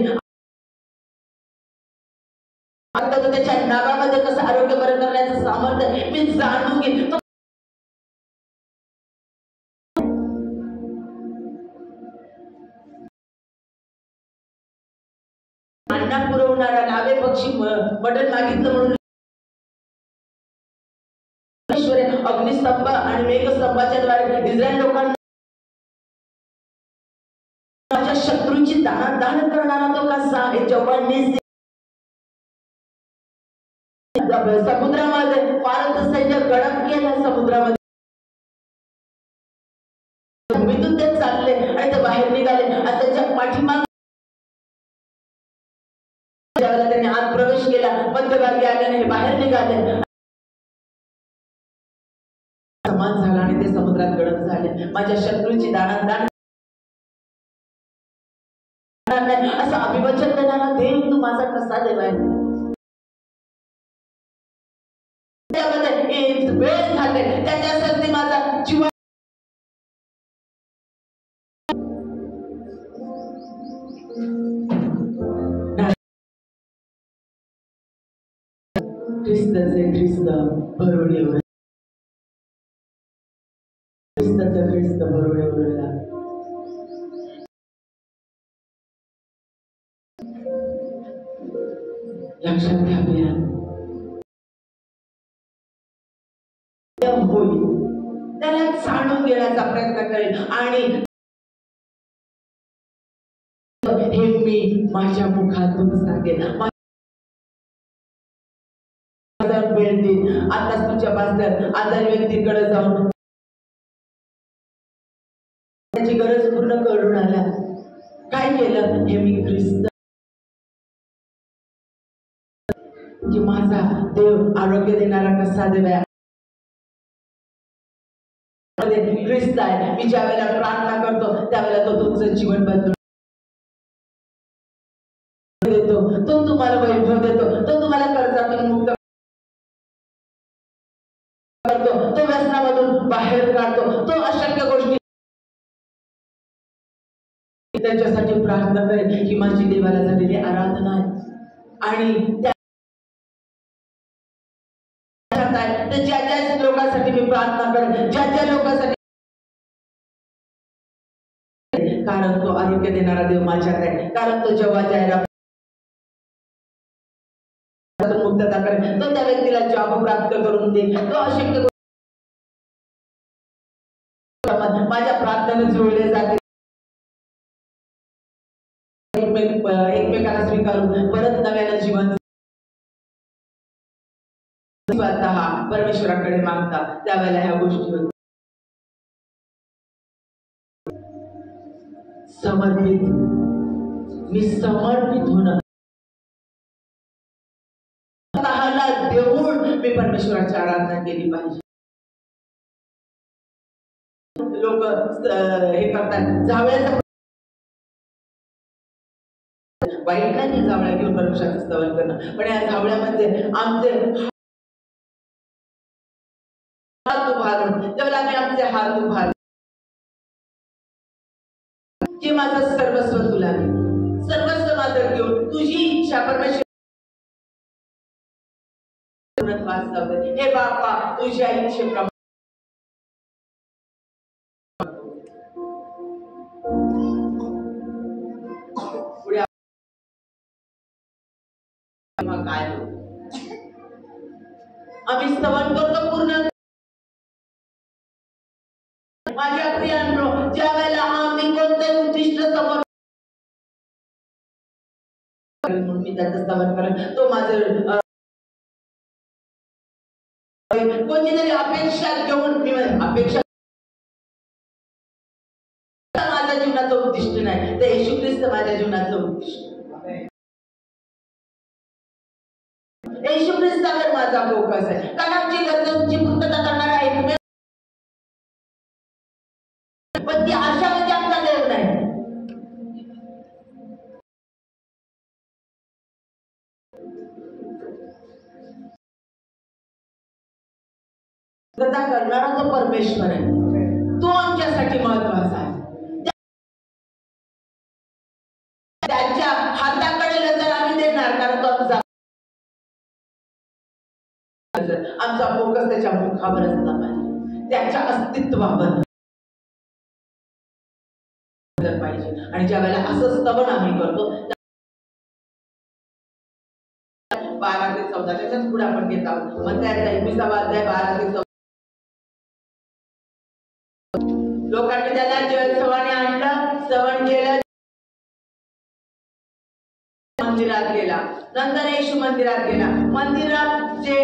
Speaker 1: आता तो त्याच्या नागामध्ये कसं आरोग्य बरं करण्याचं सामर्थ्य मी जाणून घेतो. अन्ना पुरवणारा नावे पक्षी मटण मागितलं म्हणून अग्निस्तंभ आणि मेघस्तंभाच्या द्वारे इस्रायल लोकांना शत्रूंची दाण करणारा तो कसा आहे. जेव्हा समुद्रामध्ये फारच सैन्य गडप केलं, समुद्रामध्ये भूमीतून ते चालले आणि ते बाहेर निघाले आणि त्याच्या पाठीमागे ज्यावेळेला त्यांनी आत प्रवेश केला, मध्यभागी आल्याने हे बाहेर निघाले, समान झाला आणि ते समुद्रात गडप झाले. माझ्या शत्रूची दाण असं अभिवचन देणारा देव तू माझा कसा देव आहे. त्यामध्ये वेळ झाले, त्याच्यासाठी माझा जीवन ख्रिस्त भरून येऊ, ख्रिस्त भरून येऊ. लक्षात घ्या, होईल त्याला जाणून घेण्याचा प्रयत्न करेल आणि हे मी माझ्या मुखातून सांगेन. वेळ देईन. आताच तुझ्या पास्टर आजारी व्यक्तीकडे जाऊन त्याची गरज पूर्ण करून आला. काय केलं? हे मी ख्रिस्त की माझा देव आरोग्य देणारा कसा देव आहे, ख्रिस्त आहे. मी ज्या वेळेला प्रार्थना करतो त्यावेळेला तो तुमचं जीवन बदलून देतो, तो तुम्हाला वैभव देतो, तो तुम्हाला कर्जातून मुक्त करतो, तो व्यसनामधून बाहेर काढतो, तो अशक्य गोष्टी त्याच्यासाठी प्रार्थना करेल ही माझी देवाला झालेली आराधना आहे. आणि ज्या ज्या लोकांसाठी मी प्रार्थना करेन, ज्या ज्या लोकांसाठी, कारण तो आरोग्य देणारा देव माझ्यात आहे. कारण तो जेव्हा जायला मुक्तता करेल, तो त्या व्यक्तीला जॉब प्राप्त करून देईल. तो अशक्य माझ्या प्रार्थनेने जुळले जाते. एकमेकाला स्वीकारून परत नव्यानं जीवन स्वतः परमेश्वराकडे मागता त्यावेळेला ह्या गोष्टी होतात. मी समर्पित होणं, स्वतःला देऊन मी परमेश्वराची आराधना केली पाहिजे. लोक हे करतात, जावयाचं वाईट नाही जावळ्या घेऊन परमेश्वराचं स्तवन करणं, पण या जावळ्यामध्ये आमचे हात उभारून, जेव्हा आम्ही आमचे हात उभार की माझं सर्वस्व तुला दे, सर्वस्व माझं घेऊन तुझी इच्छा परमेश्वर हे बापा तुझ्या इच्छेप्रमाणे काय आम्ही स्तवन करतो पूर्ण. माझ्या प्रियांनो, ज्या वेळेला आम्ही कोणते उद्दिष्ट समोर मी त्याचं स्तवन करेन, तो माझं कोणतीतरी अपेक्षा घेऊन मी अपेक्षा माझ्या जीवनाचं उद्दिष्ट नाही, ते येशू ख्रिस्त माझ्या जीवनाचं उद्दिष्ट. येशू ख्रिस्तावर माझा फोकस आहे, कारण आमची गरजांची पूर्तता करणारा एकमेव, पण ती आशा म्हणजे आमचा देव नाही. पूर्तता करणारा तो परमेश्वर आहे, तो आमच्यासाठी महत्वाचा आहे. त्याच्या हाताकडे नजर आम्ही देणार, कारण तो आमचा फोकस त्याच्या मुखावर असला पाहिजे, त्याच्या अस्तित्वावर पाहिजे. आणि ज्या वेळेला असं स्तवन आम्ही करतो 12 ते 14 त्याच्याच पुढे आपण घेत आहोत. मग त्याचा 21वा अध्याय 12 ते 14 लोकांनी त्याला जलसवाने आणलं, स्तवन केलं, मंदिरात गेला. नंतर येशू मंदिरात गेला. मंदिरात जे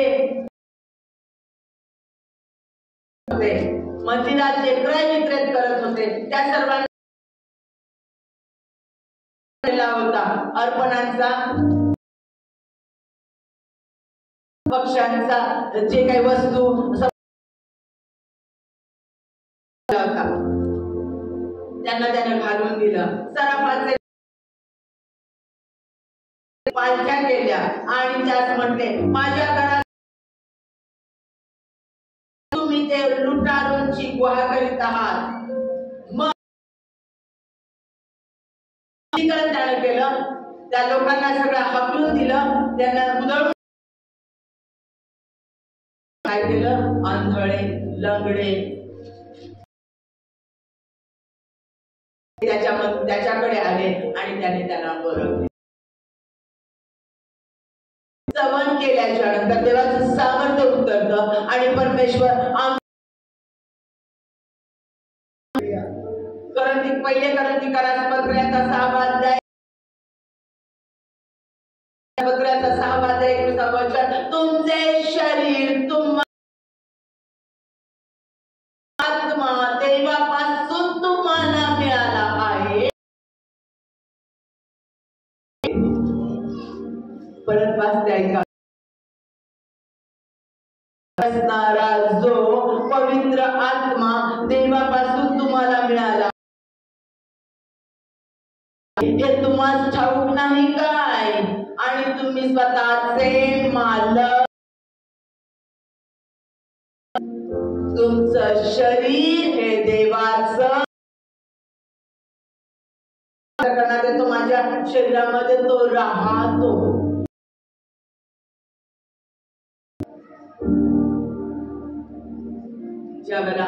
Speaker 1: क्रय विक्रेत करत होते त्या सर्वांना होता अर्पणांचा, पक्ष्यांचा, जे काही वस्तू होता त्यांना त्याने घालून दिलं. सराफाचे पालख्या केल्या आणि त्यास म्हटले, माझ्या घरात तुम्ही ते लुटारूंची गुहा करीत आहात. मग त्याने केलं, त्या लोकांना सगळं हकलून दिलं, त्यांना उधळून काय केलं, आंधळे लंगडे त्याच्याकडे आले आणि त्याने त्यांना बरं स्तवन केल्याच्या नंतर देवाचं सामर्थ्य उतरतं आणि परमेश्वर पहिले करंथीकरास पत्राचा 6 अध्याय 21 वचन, तुमचे शरीर आत्मा देवापासून तुम्हाला मिळाला आहे. परत वाचते ऐका, असणारा जो पवित्र आत्मा देवापासून तुम्हाला मिळाला हे तुम्हाला ठाऊक नाही काय, आणि तुम्ही स्वतःचे मालक. तुमचं शरीर हे देवाचं तो माझ्या शरीरामध्ये तो राहतो. ज्यावेळेला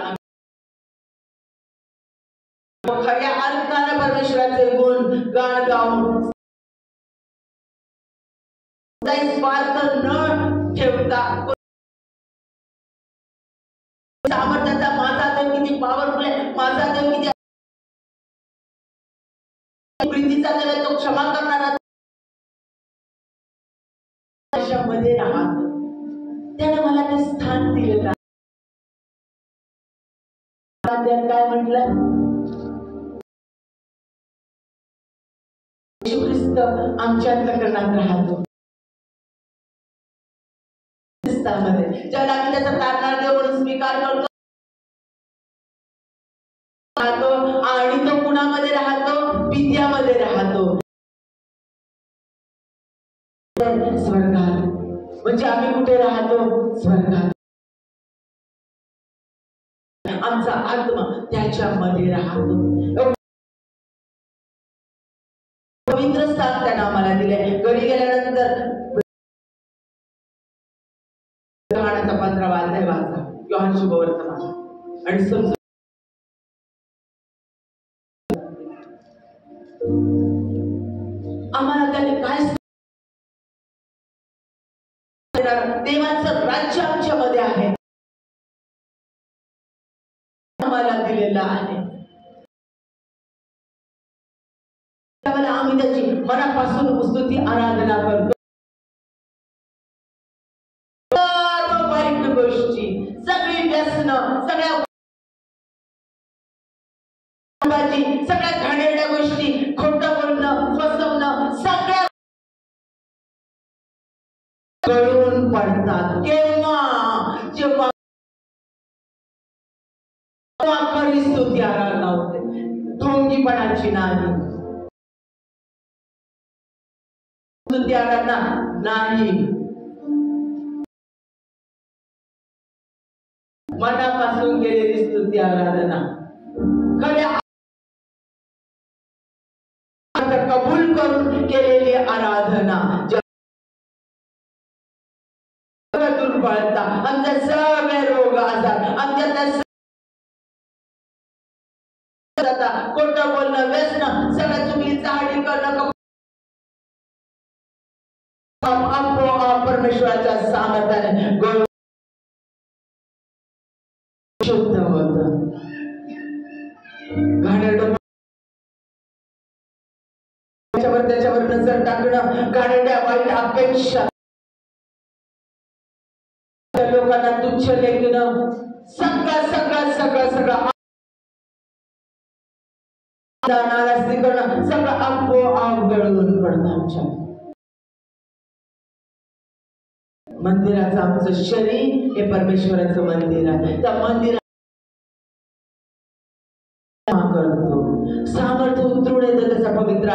Speaker 1: खऱ्या अर्थाने परमेश्वराचे गुण गाण गाऊन स्वार्थ न ठेवता सामर्थ्याचा माझा देव किती पॉवरफुल आहे, माझा देव किती प्रीतीचा देव आहे, तो क्षमा करणारा मध्ये राहत. त्याने मला ते स्थान दिलं. काय म्हटलं, येशू ख्रिस्त आमच्या अंतःकरणात राहतो. ख्रिस्तामध्ये ज्याला आम्ही त्याचा तारणार देव म्हणून स्वीकार करतो आणि तो कुणामध्ये राहतो, पित्यामध्ये राहतो. स्वर्गात. म्हणजे आम्ही कुठे राहतो? स्वर्गात. आमचा आत्मा त्याच्यामध्ये राहतो. पवित्र स्थान त्यानं आम्हाला दिले. घरी गेल्यानंतर 15वा अध्याय वाचा, योहान शुभवर्तमान, आणि समजून आम्हाला त्याने काय देवाचं राज्य आमच्यामध्ये आहे, आम्हाला दिलेलं आहे. त्यावेळेला आम्ही त्याची मनापासून स्तुती आराधना करतो. सर्व वाईट गोष्टी, सगळी व्यसनं, सगळ्या घाणेरड्या गोष्टी, खोटं बोलणं, फसवणं, सगळ्या गळून पडतात. केव्हा? जेव्हा खरी स्तुती आराधना होते, ढोंगीपणाची नाही, स्तुती आराधना नाही, मनापासून केलेली स्तुती आराधना, खऱ्या कबूल करून केलेली आराधना. दुर्बळता, आमच्या सगळे रोग आजार, आमच्या खोटं बोलणं, व्यसन, सगळं चुकली चाहडी करणं, परमेश्वराच्या सामर्थ्याने शुद्ध होत. घाणेरडं त्याच्यावर नजर टाकणं, घाणेरड्या वाईट अपेक्षा, लोकांना तुच्छ लेखणं, सगळं सगळं सगळं सगळं सगळं आपोआप गळून पडतं. आमच्या मंदिराचं आमचं शरीर हे परमेश्वराचं मंदिर आहे. त्या मंदिरात करतो, सामर्थ्य उतरून येतं त्याचा पवित्र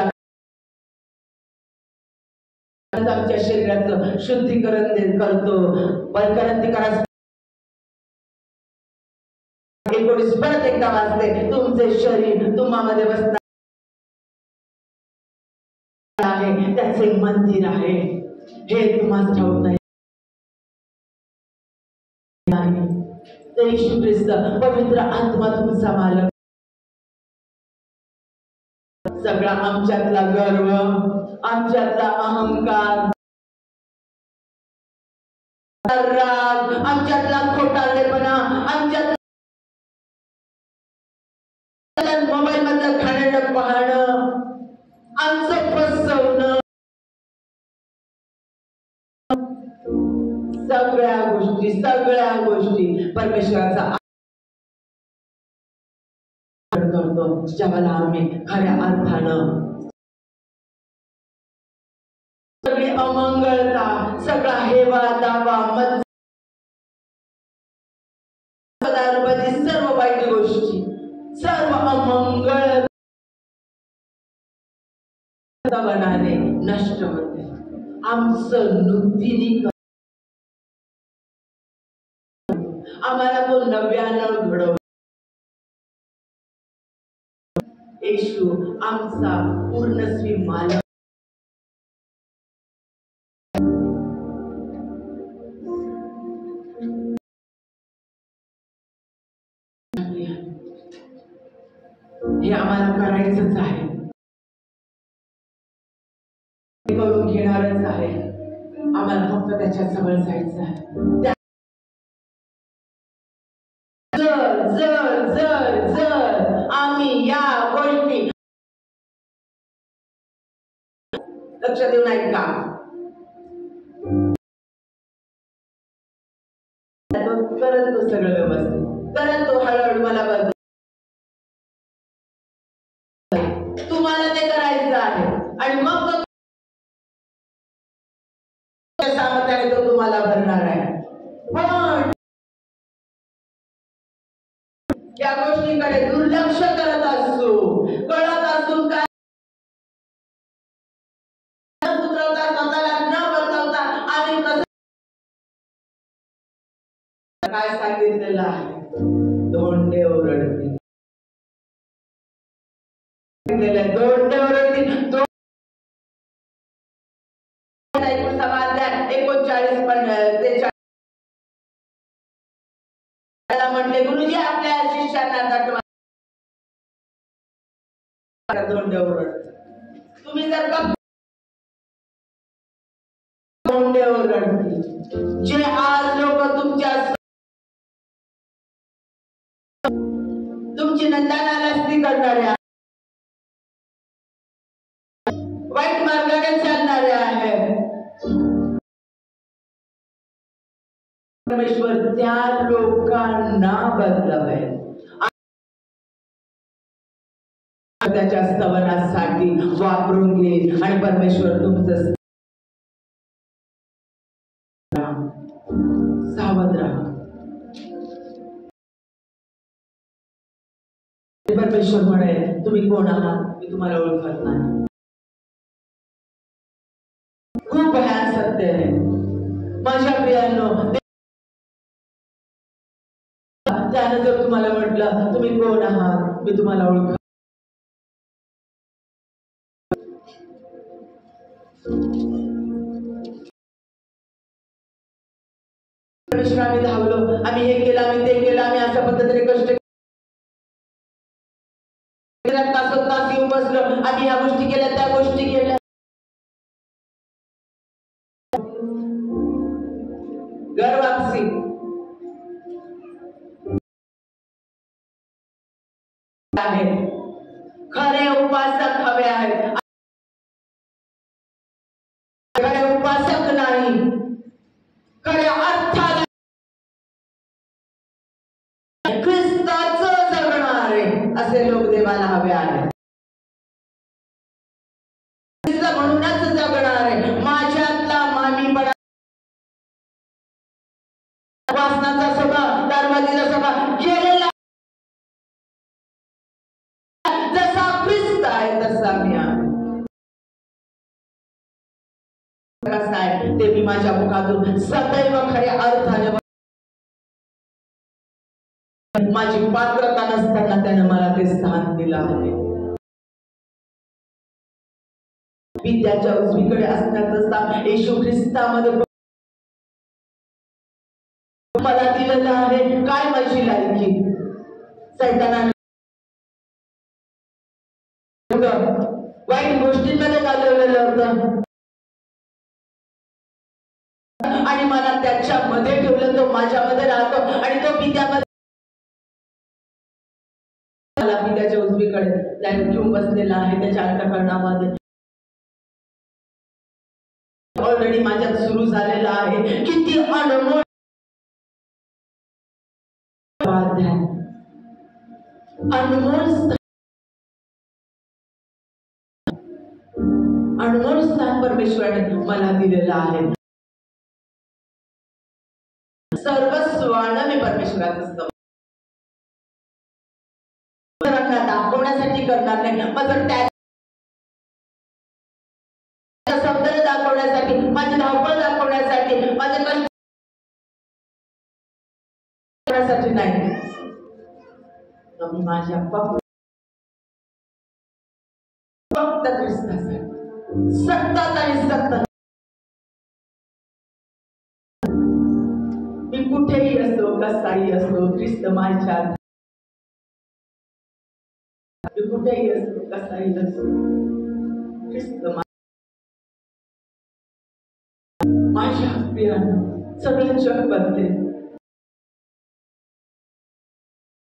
Speaker 1: आमच्या शरीराचं शुद्धीकरण करतो. बलकरंती करा 19 परत एकदा वाचते, तुमचे शरीर तुम्हामध्ये बसणार आहे, त्याचे मंदिर आहे, हे तुम्हाला ठाऊक नाही. तर येशू ख्रिस्त पवित्र आत्मा तुमचा मालक. सगळा आमच्यातला गर्व, आमच्यातला अहंकार, राग, आमच्यातला खोटारडेपणा, आमच्यातला मोबाईल मधलं घाणेरडं पाहणं, आमचं फसवणं, सगळ्या गोष्टी परमेश्वराचा करतो. ज्यावेळेला आम्ही खऱ्या अर्थानं सगळी अमंगळता, सगळा हेवा दावा, सर्व वाईट गोष्टी, सर्व अमंगळ नष्ट होते. आमचं नूतनीकरण, आम्हाला तो नव्यानं घडव. येशू आमचा पूर्णस्वी मालक. हे आम्हाला करायचंच आहे, करून घेणारच आहे. आम्हाला फक्त त्याच्या जवळ जायचं आहे. जर आम्ही या गोष्टी लक्ष देऊन ऐका, करत तो सगळं व्यवस्थित करत, तो हळूहळू मला बघ, तुम्हाला ते करायचं आहे. आणि मग सामर्थ्याने तो तुम्हाला भरणार आहे. पण या गोष्टीकडे दुर्लक्ष करत असतो, कळत असून काय स्वतःला न काय सांगितलेलं आहे? धोंडे ओरडतील. धोंडे ओरडतील. समाज 39 ते 40 म्हटले गुरुजी आपल्या शिष्यांना तटवा. धोंडे ओरडतील. तुम्ही जर धोंडे ओरडतील. जे आज लोक तुमची नंदानालस्ती करणाऱ्या, वाईट मार्गाने चालणारे आहेत, परमेश्वर त्या लोकांना बदलावे, त्याच्या स्तवनासाठी वापरून घेईल आणि परमेश्वर तुमचं सावध राहा. परमेश्वर म्हणे तुम्ही कोण आहात मी तुम्हाला ओळखत नाही. खूप भयान सत्य आहे माझ्या प्रियांनो. त्यानं जर तुम्हाला म्हटलं तुम्ही कोण आहात मी तुम्हाला ओळखत, आम्ही धावलो, आम्ही हे केलं, आम्ही ते केलं, आम्ही अशा पद्धतीने कष्ट तास येऊन बसलो, आम्ही ह्या गोष्टी केल्या त्या गोष्टी केल्या. घर वापसी आहे. खरे उपासक हवे आहेत. खरे उपासक नाही, खऱ्या अर्थाने ख्रिस्ताचं जगणारे असे लोक देवाला हवे आहेत. ख्रिस्त म्हणूनच जगणारे, माझ्यातला मामीपणा, वासनाचा स्वभाव, दारूबाजीचा स्वभाव गेलेला, जसा ख्रिस्त आहे तसा मी आहे. कसं आहे ते मी माझ्या मुखातून सदैव खऱ्या अर्थाने, माझी पात्रता नसताना त्यानं मला ते स्थान दिलं आहे. विद्याच्या उजवीकडे असण्याचं स्थान येशू ख्रिस्तामध्ये मला दिलेलं आहे. काय माझी लायकी? सैतानाने वाईट गोष्टींमध्ये घालवलेलं होतं आणि मला त्याच्यामध्ये ठेवलं. तो माझ्यामध्ये राहतो आणि तो पित्यामध्ये, मला पित्याच्या उजवीकडे त्याने घेऊन बसलेला आहे. त्याच्या अंतःकरणामध्ये ऑलरेडी माझ्यात सुरू झालेला आहे. किती अनमोल अनमोल स्थान परमेश्वराने मला दिलेलं आहे. सर्वस्वानं मी परमेश्वराचं स्तव दाखवण्यासाठी करणार नाही. माझं सौंदर्य दाखवण्यासाठी, माझी धावपळ दाखवण्यासाठी, माझे कष्ट करण्यासाठी नाही. मी माझ्या फक्त ख्रिस्तासाठी सतत आणि सतत, मी कुठेही असो, कसाही असो, ख्रिस्त माझ्यात. मी कुठेही असो, कसाही असो, ख्रिस्त माझ्या प्रियानं सगळं जग बदले.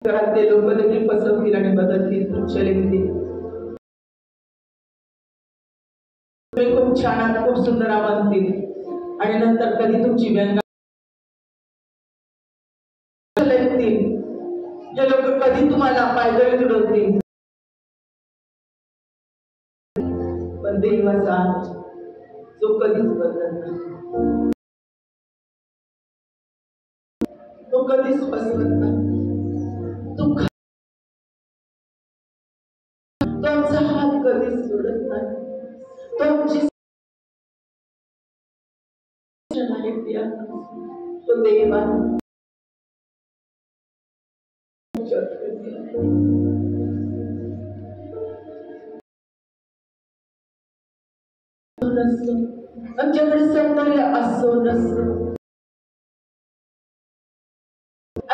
Speaker 1: घरातले लोक देखील फसवतील आणि बदलतील, तुमच्या लेखतील. तुम्ही खूप छान आहात, खूप सुंदर म्हणतील आणि नंतर कधी तुमची व्यंग लेखतील. हे लोक कधी तुम्हाला पायदळी तुडवतील. पण देवाचा जो कधीच बदलत नाही, तो कधीच फसवत नाही. तुमचा हात कधीच सोडत नाही. तुमची तो देव आहे. आमच्याकडे सौंदर्य असो नसो,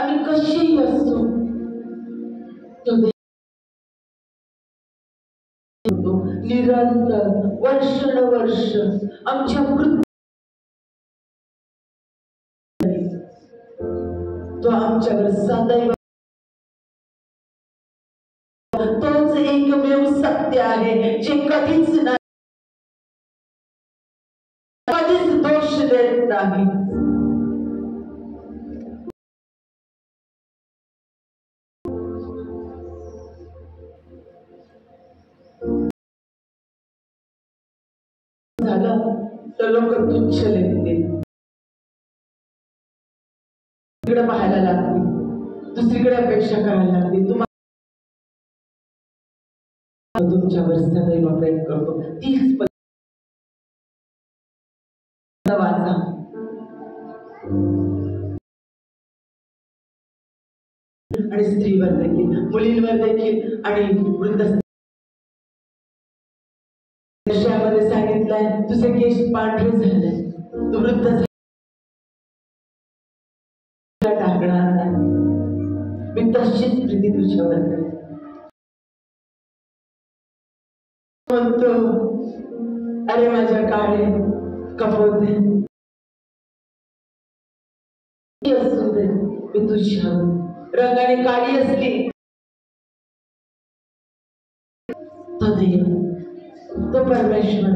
Speaker 1: आम्ही कशीही असो, निरंतर वर्षानुवर्ष आमच्या तो आमच्यावर सदैव तोच एकमेव सत्य आहे जे कधीच नाही, कधीच दोष देत नाही. झालं तर लोक तुच्छ लेखतील, तिकडे पाहायला लागतील, दुसरीकडे अपेक्षा करायला लागतील. तुम्हाला तुमच्यावर सदैव प्रयत्न करतो तीच वाचा. आणि स्त्रीवर देखील, मुलींवर देखील आणि वृद्ध मध्ये सांगितलंय तुझे केस पांढरे झाले, तू वृद्ध टाकणार नाही, मी तशीच प्रीती तुझ्यावर करेन. म्हणतो अरे माझ्या काळे कपोते असू दे, मी तुझ्यावर रंगाने काळी असली तो देव, तो परमेश्वर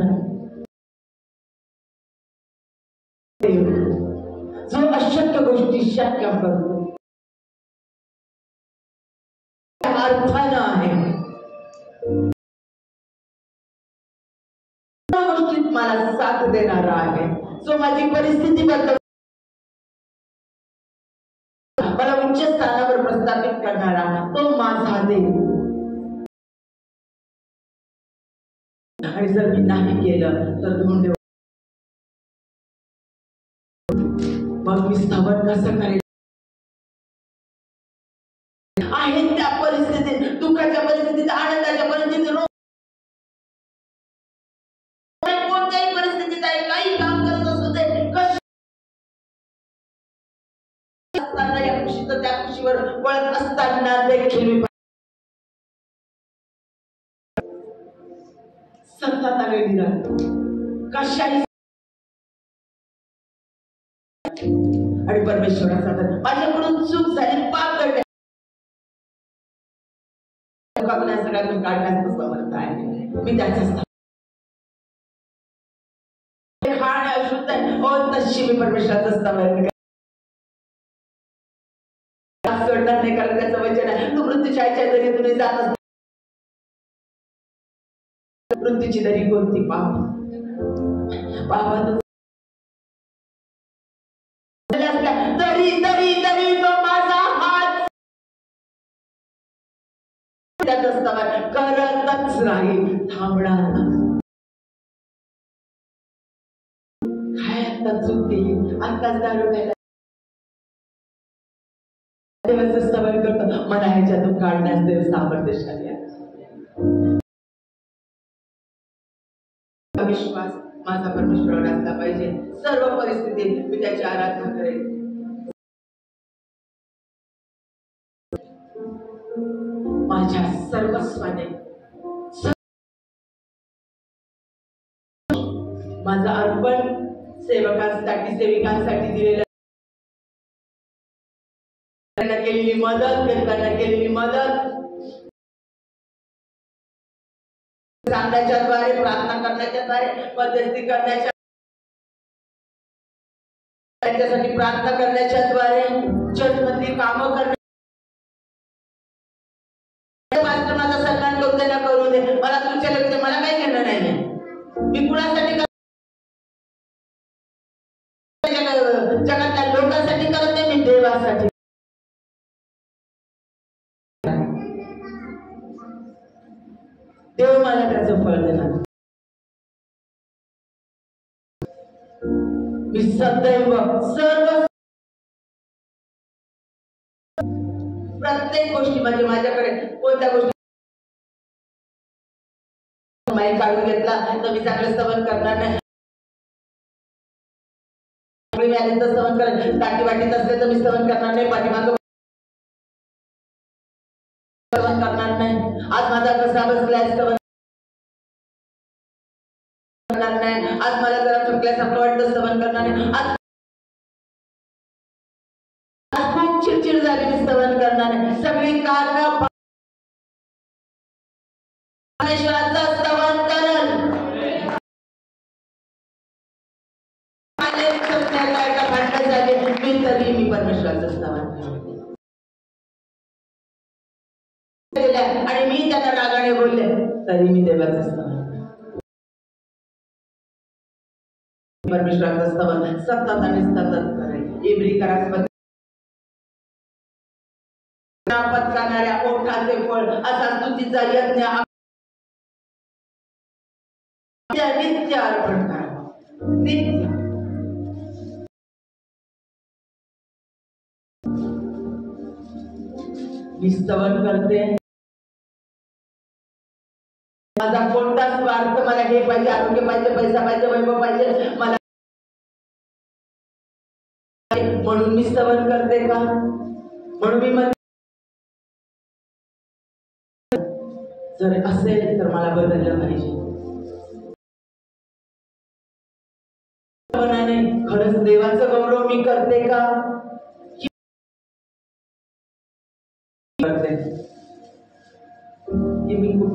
Speaker 1: देव जो अशक्य गोष्टी शक्य करतो, अर्थानं आहे. गोष्टीत मला साथ देणारा आहे, जो माझी परिस्थिती बदल मला उच्च स्थानावर प्रस्थापित करणारा, तो माझा देव. आणि जर मी नाही केलं तर धोंड, मग मी स्थावर कसं करेल? आहे त्या परिस्थितीत, दुःखाच्या परिस्थितीत, आनंदाच्या परिस्थितीत, कोणत्याही परिस्थितीत आहे, काही काम करत असू दे, असताना या खुशीचं त्या खुशीवर वळत असताना देखील सतत आलेली राहते कशाही. आणि परमेश्वराचा माझ्याकडून चूक झाली, पाप घडले, सगळ्यातून काढण्याचं समर्थ आहे. मी त्याचा खाण अशुद्ध आहे, हो नशिबी परमेश्वराचं समर्थ सोडणार नाही, कारण त्याचं वचन आहे तू मृत्यूच्या जरी तुम्ही जात असता, मृत्यूची दरी कोणती? पापात तरी तरी तरी तो माझा हात करतच राहील, थांबणार नाही. काय आता चूक केली, आताच दारू प्यायला देवाचं स्तवन करतो, मला ह्याच्यातून काढण्यास देव सामर्थ्यशाली आहे. विश्वास माझा परमेश्वरावर असला पाहिजे. सर्व परिस्थितीत मी त्याची आराधना करेन. माझ्या सर्वस्वाने माझं अर्पण सेवकांसाठी, सेविकांसाठी दिलेलं, त्यांना केलेली मदत, त्यांना केलेली मदत, सांगण्याच्या द्वारे, प्रार्थना करण्याच्या द्वारे, मध्यस्थी करण्याच्या, त्यांच्यासाठी प्रार्थना करण्याच्या द्वारे, चर्चमधली कामं करण्या, माझा सन्मान करू दे ना करू दे, मला तुमच्या लक्ष मला काही घेणं नाहीये. मी कुणासाठी, जगातल्या लोकांसाठी करत नाही, मी देवासाठी. देव मला त्याचं फळ देणार. मी सदैव सर्व प्रत्येक गोष्टी म्हणजे माझ्याकडे कोणत्या गोष्टी माईक काढून घेतला तर मी चांगलं स्तवन करणार नाही, स्तवन कर, ताटी वाटीत असले तर मी स्तवन करणार नाही, पाठीमागं स्तवन करणार नाही, आज माझा कसा बसलाय स्तवन करणार नाही, आज मला जरा थकल्यासारखं वाटतं स्तवन करणार नाही, आज खूप चिडचिड झाली मी स्तवन करणार नाही. सगळी कारणं परमेश्वराचं स्तवन करण भांडण झाले मी तरी मी परमेश्वराचं स्तवन केलं आणि मी त्यांना रागाने बोलले तरी मी देवाचं स्तवन परमेश्वराचं स्तवन सतत आणि सतत करायचं. इब्री करायचं पत्करणाऱ्या ओठाचे फळ असा स्तुतीचा यज्ञ नित्य अर्पण करा. नित्य मी स्तवन करते. माझा कोणता स्वार्थ मला हे पाहिजे, आरोग्य पाहिजे, पैसा पाहिजे, वैभव पाहिजे मला म्हणून मी स्तवन करते का? म्हणून मी जर असेल तर मला बदललं पाहिजे. खरंच देवाचं गौरव मी करते का? करते मी खूप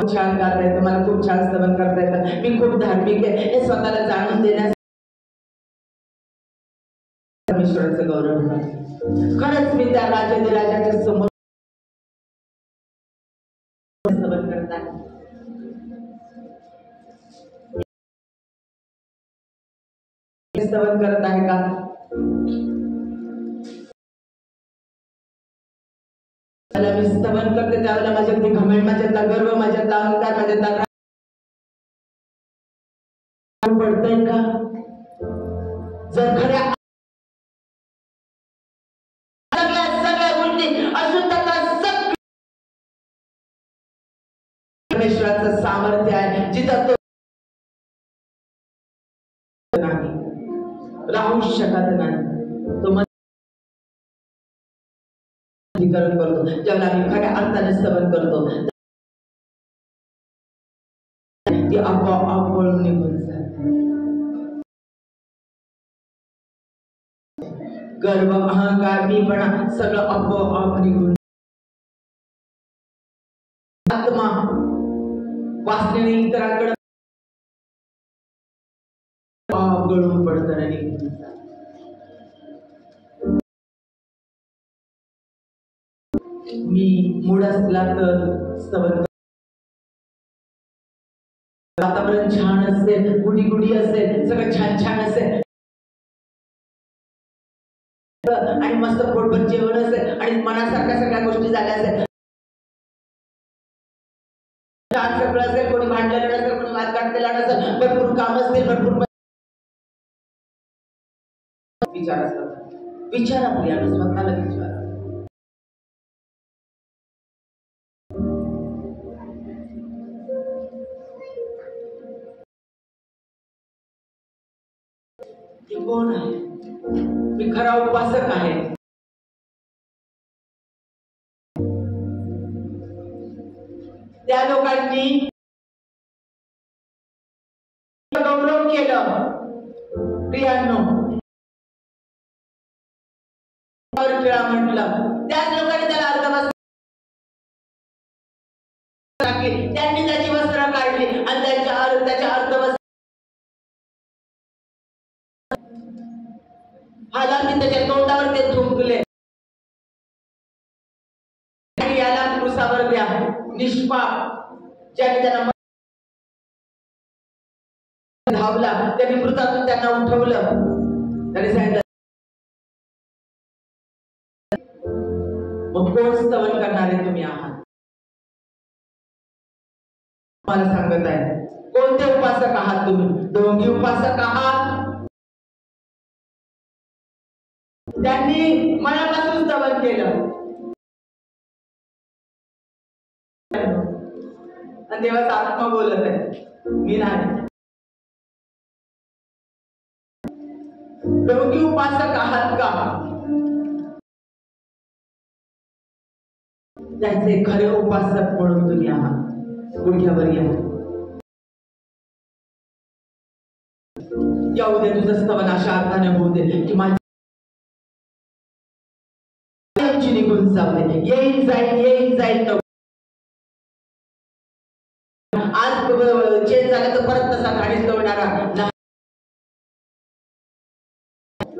Speaker 1: छान करता येतं, मला खूप छान स्तवन करता येतं, मी खूप धार्मिक आहे हे स्वतःला जाणून देण्यास परमेश्वराचं गौरव करते. खरंच मी त्या राजाच्या समोर स्तवन करतात. स्तवन करत आहे का? मला मी स्तवन करते त्यावेळेला माझ्यातली घमंड, माझ्यातला गर्व, माझ्यातला अहंकार, माझ्यातला पडतंय का? जर खऱ्या सगळ्या गोष्टी अशुद्धता परमेश्वराचं सामर्थ्य आहे जिथं तो राहू शकत नाही. तो करतो जेव्हा आम्ही खऱ्या अर्थाने स्तवन करतो ती आपोआप वळून निघून जाते. गर्व, अहंकार, मीपणा सगळं आपोआप निघून आत्मा वासनेने इतरांकडे गळून पडतं आणि मी मूड असला तर स्तवन, वातावरण छान असेल, गुडी गुडी असेल, सगळं छान छान असेल आणि मस्त पोटभर जेवण असेल आणि मनासारख्या सगळ्या गोष्टी झाल्या असेल, छान सगळं असेल, कोणी भांडलेलं नसेल, कोणी वाद काढलेला नसेल, भरपूर काम असतील, भरपूर विचार असतात. विचारा प्रियानो, स्वतःला विचारा. कोण आहे? मी खरा उपासक आहे. त्या लोकांनी गौरव केलं प्रियांनो, म्हटलं त्याच लोकांनी त्याला अर्धवस्त्र टाकले, त्यांनी त्याची वस्त्र काढली आणि त्याच्या अर्धवस्त्र हालांनी त्याच्या तोंडावर ते थुंकले आणि याला क्रूसावर द्या. निष्पाप ज्याने त्यांना धावला त्यांनी मृतातून त्यांना उठवलं. त्याने सांगितलं मग कोण स्तवन करणारे तुम्ही आहात? मला सांगत आहे कोणते उपासक आहात तुम्ही? ढोंगी उपासक आहात? त्या त्यांनी मनापासून स्तवन केलं आणि देवाचा आत्मा बोलत आहे, मी नाही. योगी उपासक आहात का? त्याचे खरे उपासक म्हणून तुम्ही आहात. गुडघ्यावर या उद्या तुझं स्तवन अशा अर्थाने होऊ दे की माझी निघून जाऊ दे. येईल जाईल आज चेंज झालं तर परत तसा गाडीच दौडणारा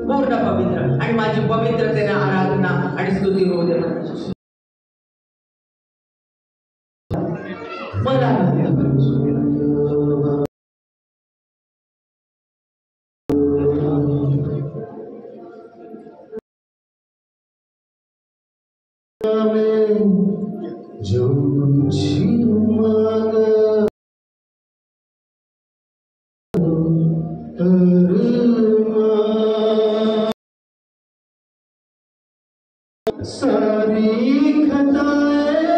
Speaker 1: पूर्ण पवित्र आणि माझी पवित्रतेने आराधना आणि स्तुती होऊ दे. मला जो सारी खताएं